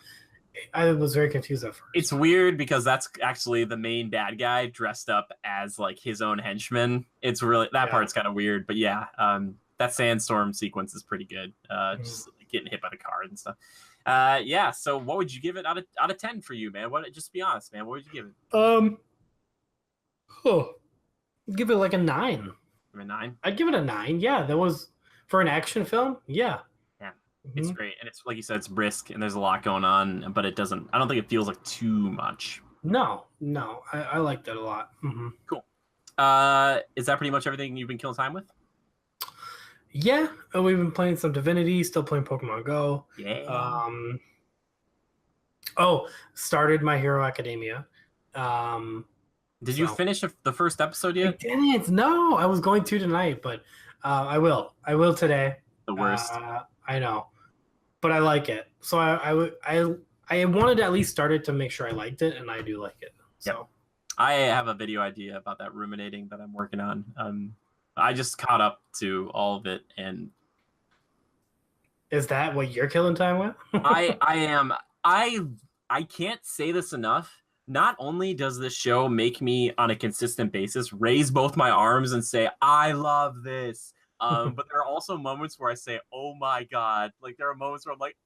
I was very confused at first. It's weird because that's actually the main bad guy dressed up as like his own henchman. It's really that part's kind of weird, but yeah, that sandstorm sequence is pretty good. Just getting hit by the car and stuff. Yeah. So what would you give it out of 10 for you, man? Just be honest, man. What would you give it? Give it like a 9. A 9? I'd give it a 9. Yeah, that was. For an action film, yeah, it's great, and it's like you said, it's brisk, and there's a lot going on, but it doesn't. I don't think it feels like too much. No, I like that a lot. Cool. Is that pretty much everything you've been killing time with? Yeah, we've been playing some Divinity, still playing Pokemon Go. Yeah. Started My Hero Academia. Did you finish the first episode yet? I didn't. No, I was going to tonight, but. I will today. The worst. I know, but I like it. So I wanted to at least start it to make sure I liked it, and I do like it. So yep. I have a video idea about that ruminating that I'm working on. I just caught up to all of it, and is that what you're killing time with? I am. I can't say this enough. Not only does this show make me on a consistent basis raise both my arms and say, I love this. But there are also moments where I say, oh my God. Like there are moments where I'm like,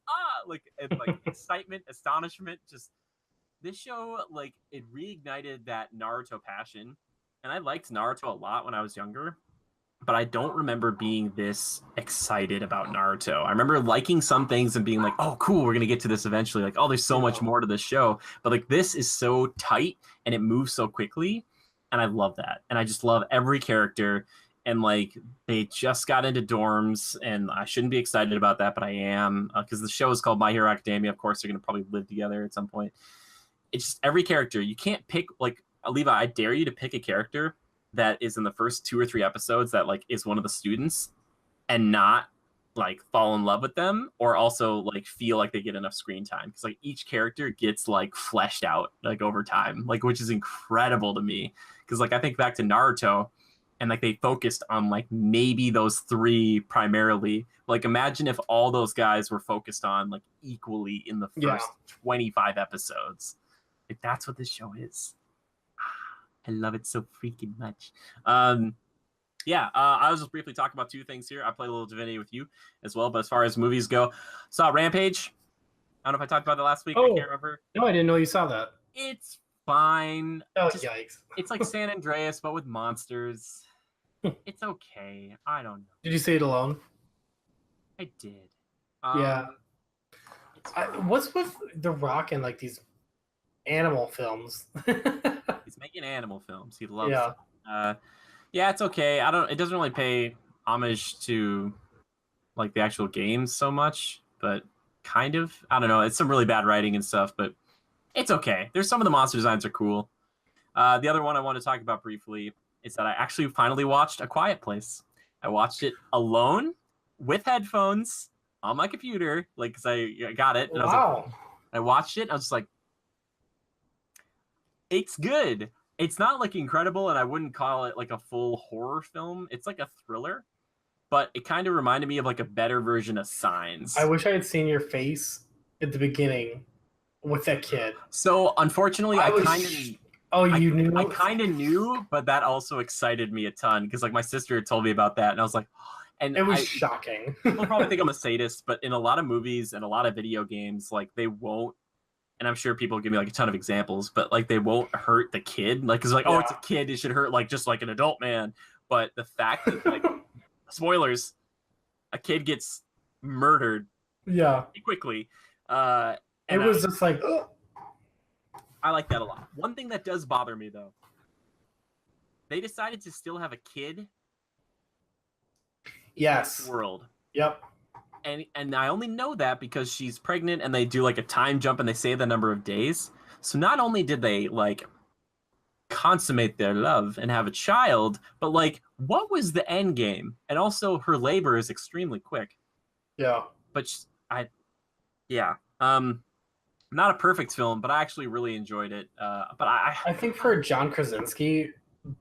excitement, astonishment. Just this show, like it reignited that Naruto passion. And I liked Naruto a lot when I was younger. But I don't remember being this excited about Naruto. I remember liking some things and being like, oh, cool, we're going to get to this eventually. Like, oh, there's so much more to this show. But like, this is so tight and it moves so quickly. And I love that. And I just love every character. And like, they just got into dorms and I shouldn't be excited about that, but I am. Because the show is called My Hero Academia. Of course, they're going to probably live together at some point. It's just every character. You can't pick, like, Levi, I dare you to pick a character that is in the first 2 or 3 episodes that like is one of the students and not like fall in love with them or also like feel like they get enough screen time because like each character gets like fleshed out like over time, like which is incredible to me because like I think back to Naruto and like they focused on like maybe those 3 primarily. Like imagine if all those guys were focused on like equally in the first 25 episodes. Like that's what this show is. I love it so freaking much. I was just briefly talking about 2 things here. I played a little Divinity with you as well, but as far as movies go, saw Rampage. I don't know if I talked about it last week. I can't remember. No, I didn't know you saw that. It's fine. Oh, yikes. It's like San Andreas, but with monsters. It's okay. I don't know. Did you see it alone? I did. Yeah. What's with The Rock and like these animal films? He's making animal films. He loves them. Yeah, it's okay. It doesn't really pay homage to like the actual games so much, but kind of. I don't know. It's some really bad writing and stuff, but it's okay. There's some of the monster designs are cool. The other one I want to talk about briefly is that I actually finally watched A Quiet Place. I watched it alone with headphones on my computer, like because I got it. And I watched it. I was just like, it's good. It's not like incredible, and I wouldn't call it like a full horror film. It's like a thriller, but it kind of reminded me of like a better version of Signs. I wish I had seen your face at the beginning with that kid. So unfortunately, I knew? I kind of knew, but that also excited me a ton because like my sister had told me about that, and I was like, And It was shocking. People probably think I'm a sadist, but in a lot of movies and a lot of video games, like they won't. And I'm sure people give me like a ton of examples, but like they won't hurt the kid. Like it's like, oh, it's a kid, it should hurt like just like an adult man. But the fact that like spoilers, a kid gets murdered quickly. It was just like I like that a lot. One thing that does bother me though, they decided to still have a kid. Yes. In this world. Yep. And I only know that because she's pregnant and they do like a time jump and they say the number of days. So not only did they like consummate their love and have a child, but like what was the end game? And also her labor is extremely quick. Yeah. But not a perfect film, but I actually really enjoyed it. But I think for John Krasinski,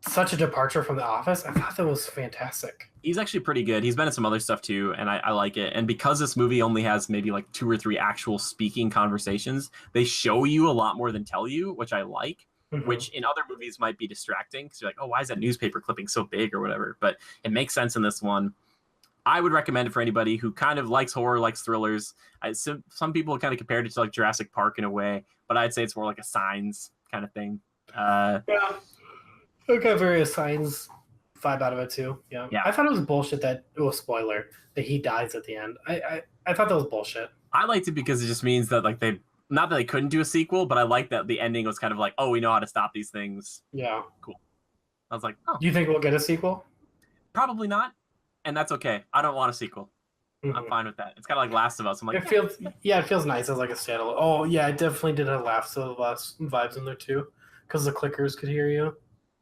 such a departure from The Office, I thought that was fantastic. He's actually pretty good. He's been in some other stuff too, and I like it. And because this movie only has maybe like 2 or 3 actual speaking conversations, they show you a lot more than tell you, which I like, which in other movies might be distracting because you're like, oh, why is that newspaper clipping so big or whatever? But it makes sense in this one. I would recommend it for anybody who kind of likes horror, likes thrillers. Some people kind of compared it to like Jurassic Park in a way, but I'd say it's more like a Signs kind of thing. Yeah. I got various Signs vibe out of it too. Yeah. I thought it was bullshit that it was spoiler that he dies at the end. I thought that was bullshit. I liked it because it just means that like they not that they couldn't do a sequel, but I like that the ending was kind of like, oh, we know how to stop these things. Yeah. Cool. I was like, oh. Do you think we'll get a sequel? Probably not. And that's okay. I don't want a sequel. I'm fine with that. It's kind of like Last of Us. I'm like, it feels nice as like a standalone. Oh yeah, it definitely did have Last of Us vibes in there too, because the clickers could hear you.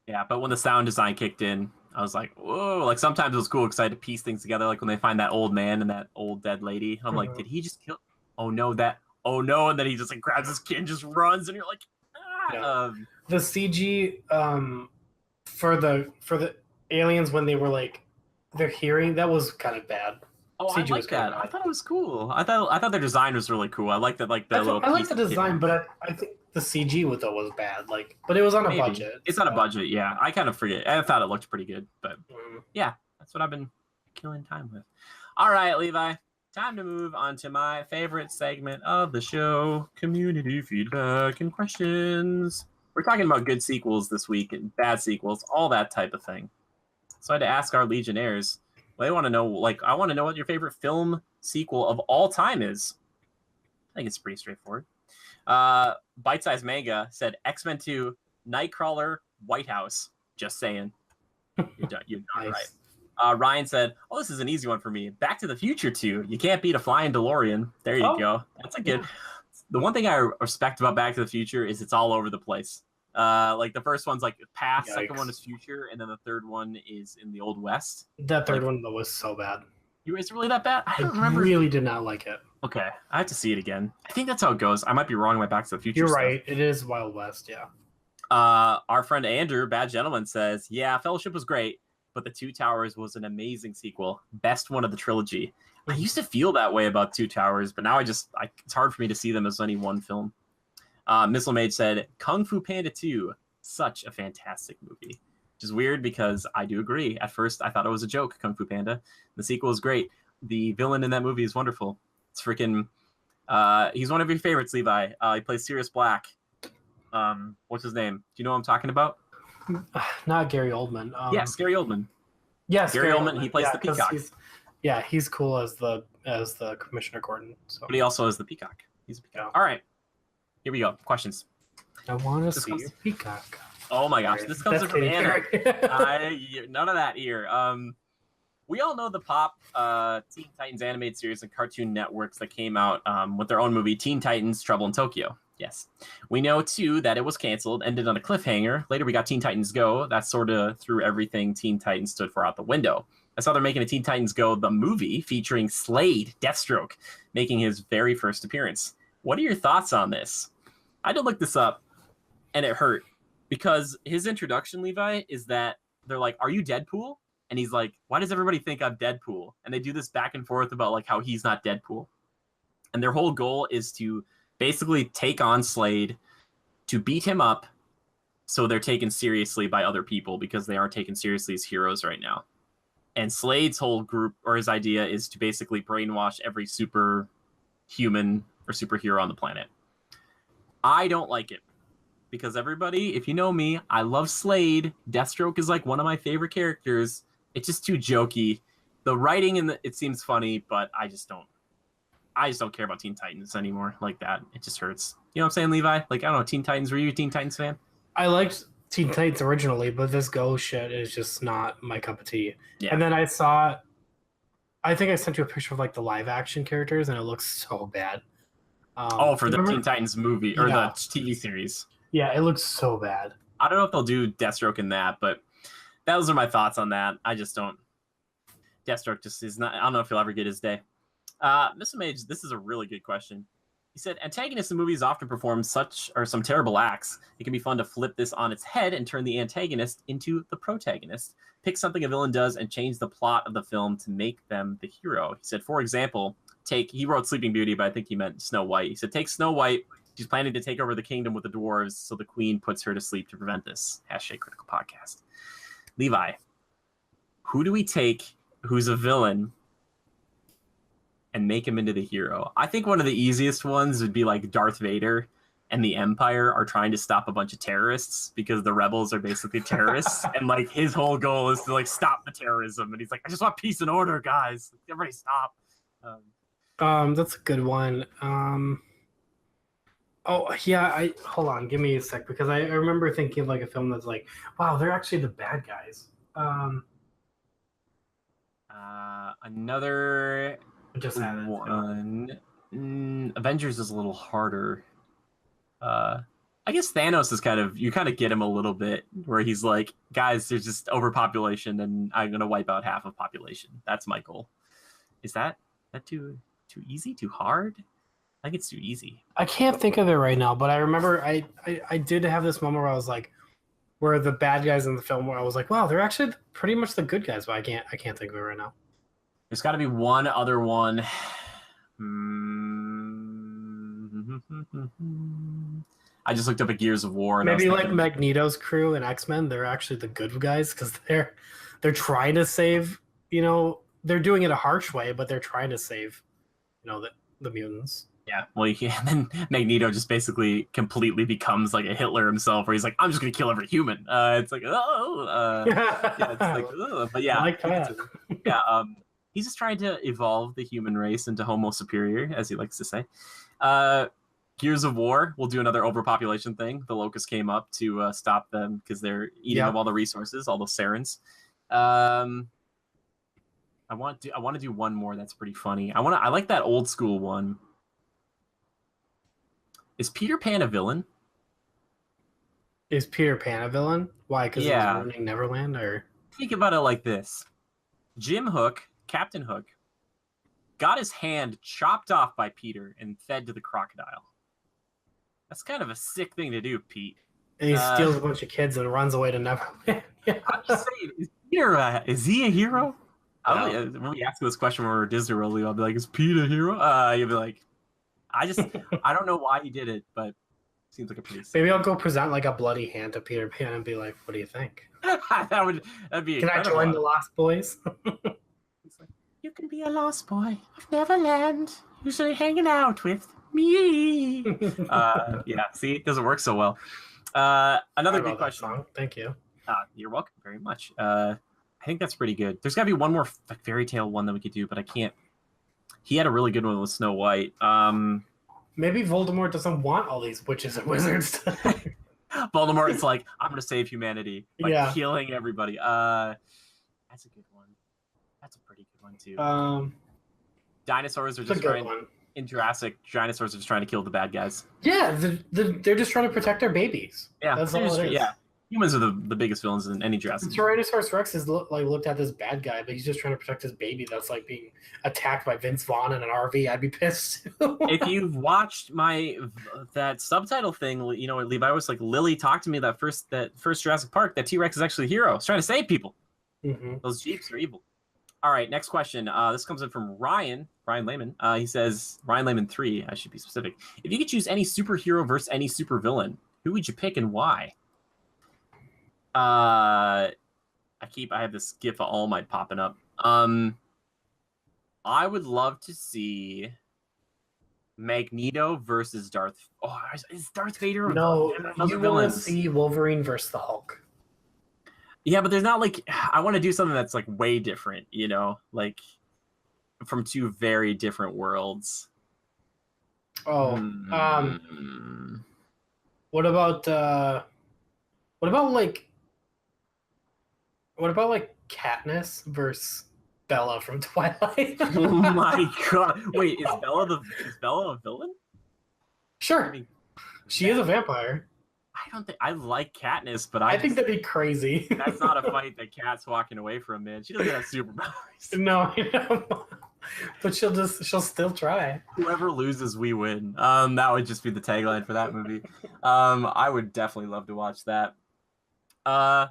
Yeah, but when the sound design kicked in, I was like, whoa! Like sometimes it was cool because I had to piece things together. Like when they find that old man and that old dead lady, I'm like, did he just kill? Oh no! And then he just like grabs his kid and just runs, and you're like, ah. Yeah. The CG for the aliens when they were like their hearing, that was kind of bad. Oh, CG I like that. I thought it was cool. I thought their design was really cool. I like that. Like that little. I like the design, but I think the CG with it was bad. Like, but it was on a budget. It's on a budget. Yeah, I kind of forget. I thought it looked pretty good, but yeah, that's what I've been killing time with. All right, Levi. Time to move on to my favorite segment of the show: community feedback and questions. We're talking about good sequels this week and bad sequels, all that type of thing. So I had to ask our Legionnaires. Well, they want to know, like, I want to know what your favorite film sequel of all time is. I think it's pretty straightforward. Bite Size Manga said X-Men 2, Nightcrawler, White House. Just saying. You're done. You're not Nice. right. Ryan said, oh, this is an easy one for me. Back to the Future 2. You can't beat a flying DeLorean. There you go. That's a good. The one thing I respect about Back to the Future is it's all over the place. Like the first one's like past, second one is future, and then the third one is in the Old West. That third one though was so bad. Is it really that bad? I don't remember. Really did not like it. Okay, I have to see it again. I think that's how it goes. I might be wrong. My Back to the Future. You're stuff. right. It is Wild West. Yeah. Our friend Andrew, Bad Gentleman, says, yeah, Fellowship was great, but The Two Towers was an amazing sequel. Best one of the trilogy. I used to feel that way about Two Towers, but now it's hard for me to see them as any one film. Missile Mage said, Kung Fu Panda 2, such a fantastic movie. Which is weird because I do agree. At first, I thought it was a joke, Kung Fu Panda. The sequel is great. The villain in that movie is wonderful. It's freaking... he's one of your favorites, Levi. He plays Sirius Black. What's his name? Do you know what I'm talking about? Not Gary Oldman. Yes, Gary Oldman. Yes, Gary Oldman. He plays the Peacock. He's cool as the Commissioner Gordon. So. But he also is the Peacock. He's a Peacock. All right. Here we go. Questions. I want to see your Peacock. Oh my gosh, this comes from Anna. None of that here. We all know the pop Teen Titans animated series and Cartoon Networks that came out with their own movie, Teen Titans: Trouble in Tokyo. Yes. We know, too, that it was canceled, ended on a cliffhanger. Later, we got Teen Titans Go. That sort of threw everything Teen Titans stood for out the window. I saw they're making a Teen Titans Go, the movie, featuring Slade, Deathstroke, making his very first appearance. What are your thoughts on this? I had to look this up, and it hurt. Because his introduction, Levi, is that they're like, are you Deadpool? And he's like, why does everybody think I'm Deadpool? And they do this back and forth about like how he's not Deadpool. And their whole goal is to basically take on Slade, to beat him up, so they're taken seriously by other people because they aren't taken seriously as heroes right now. And Slade's whole group, or his idea, is to basically brainwash every superhuman or superhero on the planet. I don't like it. Because everybody, if you know me, I love Slade. Deathstroke is like one of my favorite characters. It's just too jokey. The writing it seems funny, but I just don't care about Teen Titans anymore like that. It just hurts. You know what I'm saying, Levi? Like, I don't know, Teen Titans, were you a Teen Titans fan? I liked Teen Titans originally, but this Go shit is just not my cup of tea. Yeah. And then I think I sent you a picture of like the live action characters, and it looks so bad. For the Teen Titans movie or the TV series. Yeah, it looks so bad. I don't know if they'll do Deathstroke in that, but those are my thoughts on that. I just don't. Deathstroke just is not. I don't know if he'll ever get his day. Mr. Mage, this is a really good question. He said, antagonists in movies often perform some terrible acts. It can be fun to flip this on its head and turn the antagonist into the protagonist. Pick something a villain does and change the plot of the film to make them the hero. He said, for example, he wrote Sleeping Beauty, but I think he meant Snow White. He said, take Snow White. She's planning to take over the kingdom with the dwarves, so the queen puts her to sleep to prevent this. #Critical Podcast. Levi, who do we take who's a villain and make him into the hero? I think one of the easiest ones would be like Darth Vader and the Empire are trying to stop a bunch of terrorists because the rebels are basically terrorists. And like his whole goal is to like stop the terrorism. And he's like, I just want peace and order, guys. Everybody stop. That's a good one. Oh yeah, hold on, give me a sec because I remember thinking of like a film that's like, wow, they're actually the bad guys. Another just one. Avengers is a little harder. I guess Thanos is you kind of get him a little bit where he's like, guys, there's just overpopulation and I'm gonna wipe out half of population. That's my goal. Is that too easy? Too hard? I think it's too easy. I can't think of it right now, but I remember I did have this moment where I was like, where the bad guys in the film where I was like, wow, they're actually pretty much the good guys, but I can't think of it right now. There's got to be one other one. I just looked up at Gears of War. And maybe like Magneto's crew and X-Men, they're actually the good guys because they're trying to save, they're doing it a harsh way, but they're trying to save, the mutants. Yeah, well, and then Magneto just basically completely becomes like a Hitler himself, where he's like, "I'm just gonna kill every human." It's like, it's like, but yeah, I like that. He's just trying to evolve the human race into Homo superior, as he likes to say. Gears of War will do another overpopulation thing. The Locusts came up to stop them because they're eating up all the resources, all those Sarens. I want to do one more that's pretty funny. I like that old school one. Is Peter Pan a villain? Is Peter Pan a villain? Why? Because he's ruining Neverland, or think about it like this: Jim Hook, Captain Hook, got his hand chopped off by Peter and fed to the crocodile. That's kind of a sick thing to do, Pete. And he steals a bunch of kids and runs away to Neverland. I'm just saying, is he a hero? When we ask this question when we're at Disney World, I'll be like, "Is Pete a hero?" You'll be like, I don't know why he did it, but it seems like a pretty. Maybe I'll go present like a bloody hand to Peter Pan and be like, "What do you think?" that'd be. Can I join the Lost Boys? It's like, you can be a lost boy of Neverland, usually hanging out with me. Yeah, see, it doesn't work so well. Another good question. Song. Thank you. You're welcome very much. I think that's pretty good. There's got to be one more fairy tale one that we could do, but I can't. He had a really good one with Snow White. Maybe Voldemort doesn't want all these witches and wizards. Voldemort is like, I'm going to save humanity by killing everybody. That's a good one. That's a pretty good one, too. Dinosaurs are just trying... In Jurassic, dinosaurs are just trying to kill the bad guys. Yeah, they're just trying to protect their babies. Yeah, that's all it is. Yeah. Humans are the biggest villains in any Jurassic. Tyrannosaurus Rex is looked at this bad guy, but he's just trying to protect his baby that's like being attacked by Vince Vaughn in an RV. I'd be pissed. If you've watched that subtitle thing, Levi was like, Lily talked to me that first Jurassic Park, that T-Rex is actually a hero. He's trying to save people. Mm-hmm. Those Jeeps are evil. All right, next question. This comes in from Ryan Lehman. He says, Ryan Lehman 3, I should be specific. If you could choose any superhero versus any supervillain, who would you pick and why? I have this gif of All Might popping up. I would love to see Magneto versus Darth. Oh, is Darth Vader? No, Those you are want to villains. see Wolverine versus the Hulk. Yeah, but there's not like I want to do something that's like way different, you know, like from two very different worlds. Oh, Hmm. what about what about like Katniss versus Bella from Twilight? Oh my god! Wait, is Bella a villain? Sure, I mean, she is a vampire. I don't think I like Katniss, but I think that'd be crazy. that's not a fight that Kat's walking away from, man. She doesn't have superpowers. No, I know. But she'll still try. Whoever loses, we win. That would just be the tagline for that movie. I would definitely love to watch that. I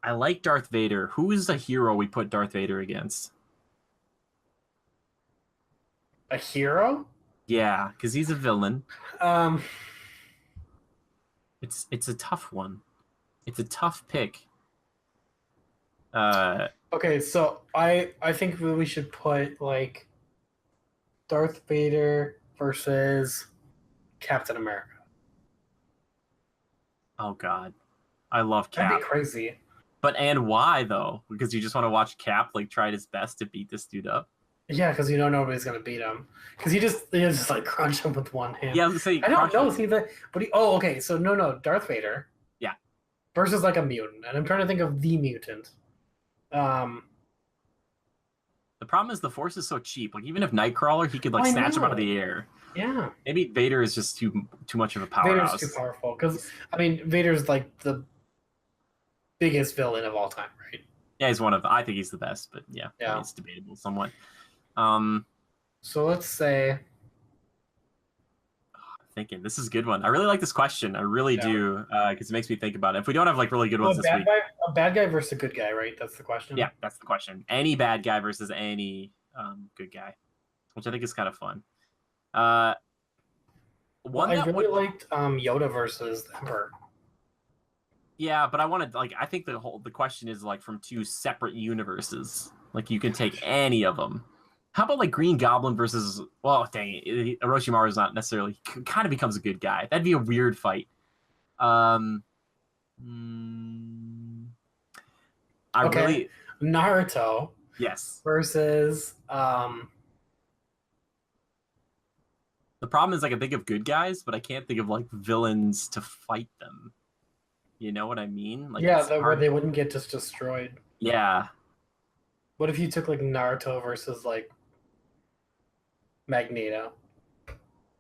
like Darth Vader. Who is the hero we put Darth Vader against? A hero? Yeah, because he's a villain. Um, It's a tough one. It's a tough pick. okay, so I think we should put like Darth Vader versus Captain America. Oh God, I love Cap. That'd be crazy. And why though? Because you just want to watch Cap like try his best to beat this dude up. Yeah, because you know nobody's gonna beat him. Because he just like crunch him with one hand. Yeah, I was gonna say. I don't know. See that? But okay. So no, Darth Vader. Yeah. Versus like a mutant, and I'm trying to think of the mutant. The problem is the Force is so cheap. Like even if Nightcrawler, he could like snatch him out of the air. Yeah. Maybe Vader is just too much of a powerhouse. Vader's too powerful because I mean Vader's like the biggest villain of all time, right? Yeah, I think he's the best, but yeah, it's debatable somewhat. So let's say. Thinking this is a good one. I really like this question. I really do, because it makes me think about it. If we don't have like really good ones this week, a bad guy versus a good guy, right? That's the question. Yeah, that's the question. Any bad guy versus any good guy, which I think is kind of fun. I really liked Yoda versus the Emperor. Yeah, but I wanted I think the question is like from two separate universes. Like you can take any of them. How about like Green Goblin versus? Well, dang it, Orochimaru is not necessarily kind of becomes a good guy. That'd be a weird fight. Really Naruto. Yes. Versus The problem is I can think of good guys, but I can't think of like villains to fight them. You know what I mean? Like where they wouldn't get just destroyed. Yeah. What if you took like Naruto versus like Magneto?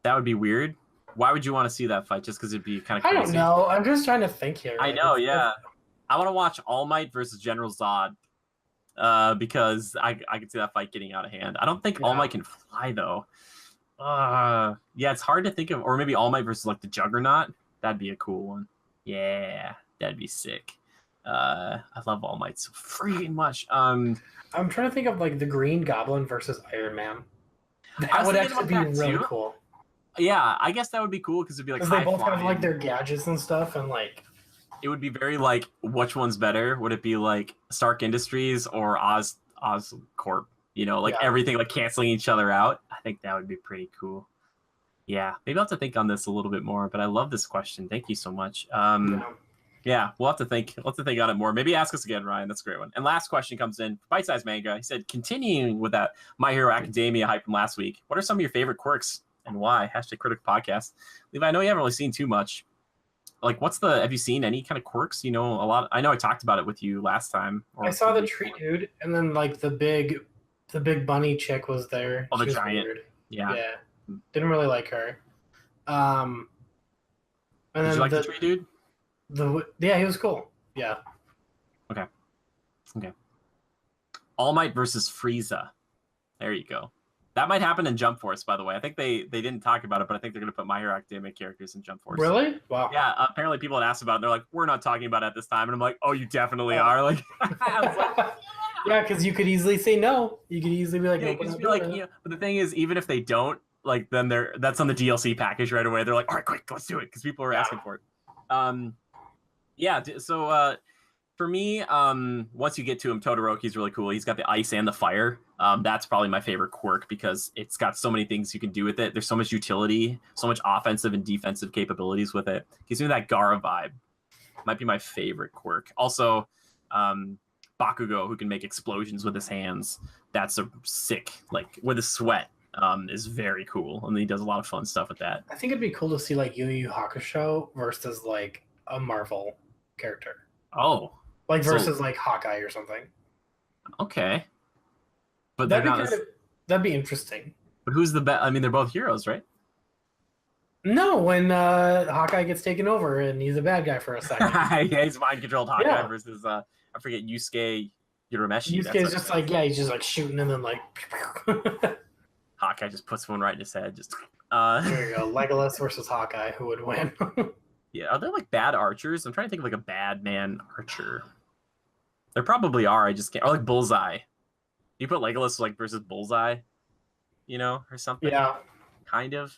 That would be weird. Why would you want to see that fight? Just because it'd be kind of crazy? I don't know. I'm just trying to think here. I know, yeah. I want to watch All Might versus General Zod. Because I could see that fight getting out of hand. I don't think All Might can fly though. Yeah, it's hard to think of. Or maybe All Might versus like the Juggernaut. That'd be a cool one. Yeah, that'd be sick. I love All Might so freaking much. I'm trying to think of like the Green Goblin versus Iron Man. That would actually be really cool. Yeah, I guess that would be cool because it'd be like they both have like their gadgets and stuff, and like it would be very like which one's better? Would it be like Stark Industries or Oscorp? You know, like everything like canceling each other out. I think that would be pretty cool. Yeah, maybe I'll have to think on this a little bit more. But I love this question. Thank you so much. Yeah, we'll have to think. On it more. Maybe ask us again, Ryan. That's a great one. And last question comes in. Bite-sized manga. He said, continuing with that My Hero Academia hype from last week. What are some of your favorite quirks and why? #critical podcast. Levi, I know you haven't really seen too much. Like, have you seen any kind of quirks? You know, a lot. I know I talked about it with you last time. I saw the tree dude, and then like the big bunny chick was there. Oh, the giant. Weird. Yeah. Didn't really like her. And Did you like the tree dude? He was cool. Yeah. Okay. All Might versus Frieza. There you go. That might happen in Jump Force, by the way. I think they didn't talk about it, but I think they're going to put My Hero Academia characters in Jump Force. Really? Wow. Yeah. Apparently, people had asked about it. They're like, "We're not talking about it at this time," and I'm like, "Oh, you definitely are." Like, I was like, yeah, because you could easily say no. You could easily be like, "No." But the thing is, even if they don't, like, then that's on the DLC package right away. They're like, "All right, quick, let's do it," because people are asking for it. Yeah. So For me, once you get to him, Todoroki's really cool. He's got the ice and the fire. That's probably my favorite quirk because it's got so many things you can do with it. There's so much utility, so much offensive and defensive capabilities with it. Gives me that Gaara vibe. Might be my favorite quirk. Also, Bakugo, who can make explosions with his hands. That's a sick, like with his sweat. Is very cool, and he does a lot of fun stuff with that. I think it'd be cool to see like Yu Yu Hakusho versus like a Marvel character. Oh, like versus like Hawkeye or something. Okay, but that'd be interesting. But who's the best? I mean, they're both heroes, right? No, when Hawkeye gets taken over and he's a bad guy for a second. Yeah, he's mind controlled Hawkeye versus I forget Yusuke Urameshi. Yusuke's just like he's just like shooting and then like. Hawkeye just puts one right in his head. Just there you go. Legolas versus Hawkeye. Who would win? Yeah, are there like bad archers? I'm trying to think of like a bad man archer. There probably are. I just can't. Or like Bullseye. You put Legolas like versus Bullseye, you know, or something. Yeah, kind of.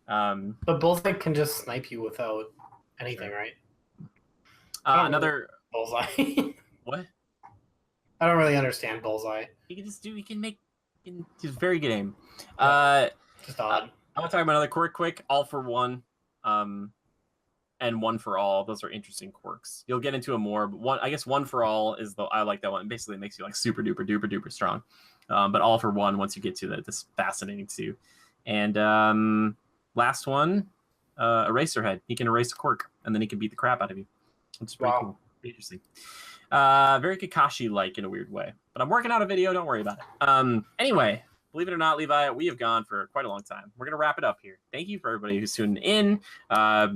But Bullseye can just snipe you without anything, right? Another Bullseye. What? I don't really understand Bullseye. He can just do. He can make. He's very good aim. Just odd. I want to talk about another quirk quick. All for one, and one for all. Those are interesting quirks. You'll get into them more, but one, I guess, one for all is I like that one. Basically, it makes you like super duper duper duper strong. But all for one, once you get to that, that's fascinating too. And last one, Eraserhead. He can erase a quirk, and then he can beat the crap out of you. It's pretty cool. Interesting. Very Kakashi-like in a weird way. But I'm working out a video. Don't worry about it. Anyway, believe it or not, Levi, we have gone for quite a long time. We're going to wrap it up here. Thank you for everybody who's tuning in. Yeah,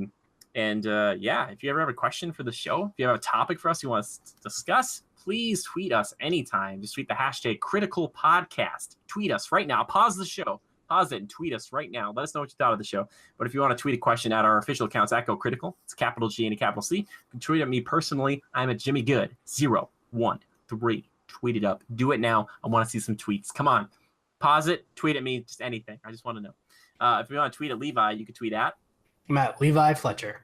if you ever have a question for the show, if you have a topic for us you want us to discuss, please tweet us anytime. Just tweet the hashtag Critical Podcast. Tweet us right now. Pause the show. Pause it and tweet us right now. Let us know what you thought of the show. But if you want to tweet a question at our official accounts at Go Critical, it's capital G and a capital C. You can tweet at me personally. I'm at JimmyGood013. Tweet it up. Do it now. I want to see some tweets. Come on. Pause it. Tweet at me. Just anything. I just want to know. If you want to tweet at Levi, you can tweet at Matt Levi Fletcher.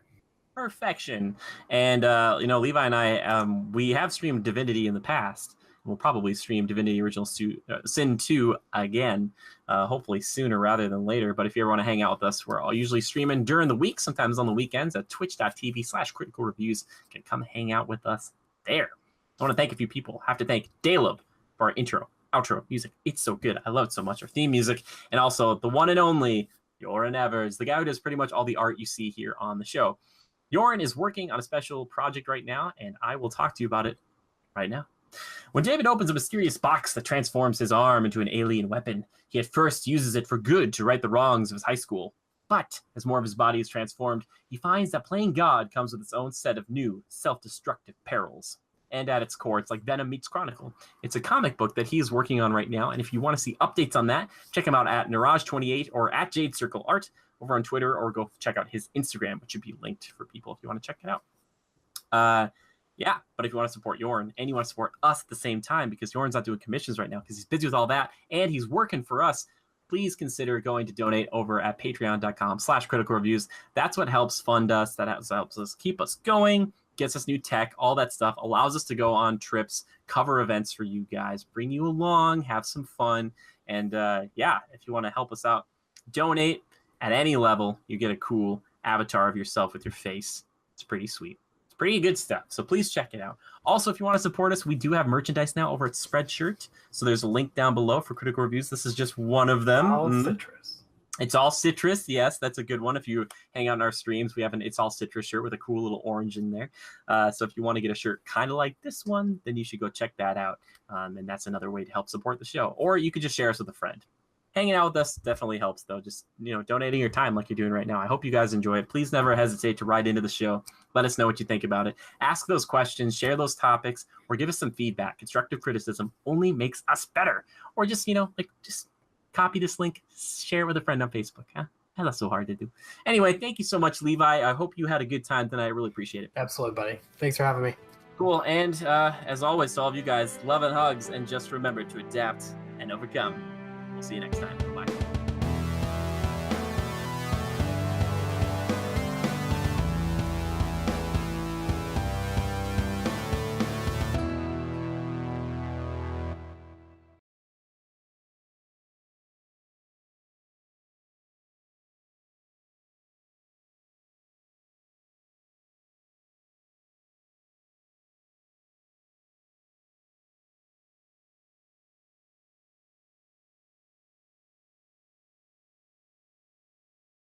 Perfection. And Levi and I, we have streamed Divinity in the past. We'll probably stream Divinity Original Sin 2 again, hopefully sooner rather than later. But if you ever want to hang out with us, we're all usually streaming during the week, sometimes on the weekends at twitch.tv/critical reviews. You can come hang out with us there. I want to thank a few people. I have to thank Daleb for our intro, outro music. It's so good. I love it so much. Our theme music. And also the one and only Joran Evers, the guy who does pretty much all the art you see here on the show. Joran is working on a special project right now, and I will talk to you about it right now. When David opens a mysterious box that transforms his arm into an alien weapon, he at first uses it for good to right the wrongs of his high school. But as more of his body is transformed, he finds that playing God comes with its own set of new, self-destructive perils. And at its core, it's like Venom meets Chronicle. It's a comic book that he's working on right now, and if you want to see updates on that, check him out at Niraj28 or at Jade Circle Art over on Twitter, or go check out his Instagram, which should be linked for people if you want to check it out. Yeah, but if you want to support Jorn and you want to support us at the same time, because Jorn's not doing commissions right now because he's busy with all that and he's working for us, please consider going to donate over at patreon.com/critical reviews. That's what helps fund us. That helps us keep us going, gets us new tech, all that stuff, allows us to go on trips, cover events for you guys, bring you along, have some fun. And yeah, if you want to help us out, donate at any level. You get a cool avatar of yourself with your face. It's pretty sweet. Pretty good stuff, so please check it out. Also, if you want to support us, we do have merchandise now over at Spreadshirt, so there's a link down below for critical reviews. This is just one of them. All citrus. It's all citrus. Yes, that's a good one. If you hang out in our streams, we have an It's All Citrus shirt with a cool little orange in there. So if you want to get a shirt kind of like this one, then you should go check that out. And that's another way to help support the show. Or you could just share us with a friend. Hanging out with us definitely helps, though. Just, donating your time like you're doing right now. I hope you guys enjoy it. Please never hesitate to write into the show. Let us know what you think about it. Ask those questions, share those topics, or give us some feedback. Constructive criticism only makes us better. Or just, just copy this link, share it with a friend on Facebook. Huh? That's so hard to do. Anyway, thank you so much, Levi. I hope you had a good time tonight. I really appreciate it. Absolutely, buddy. Thanks for having me. Cool. And as always, to all of you guys, love and hugs. And just remember to adapt and overcome. We'll see you next time. Bye.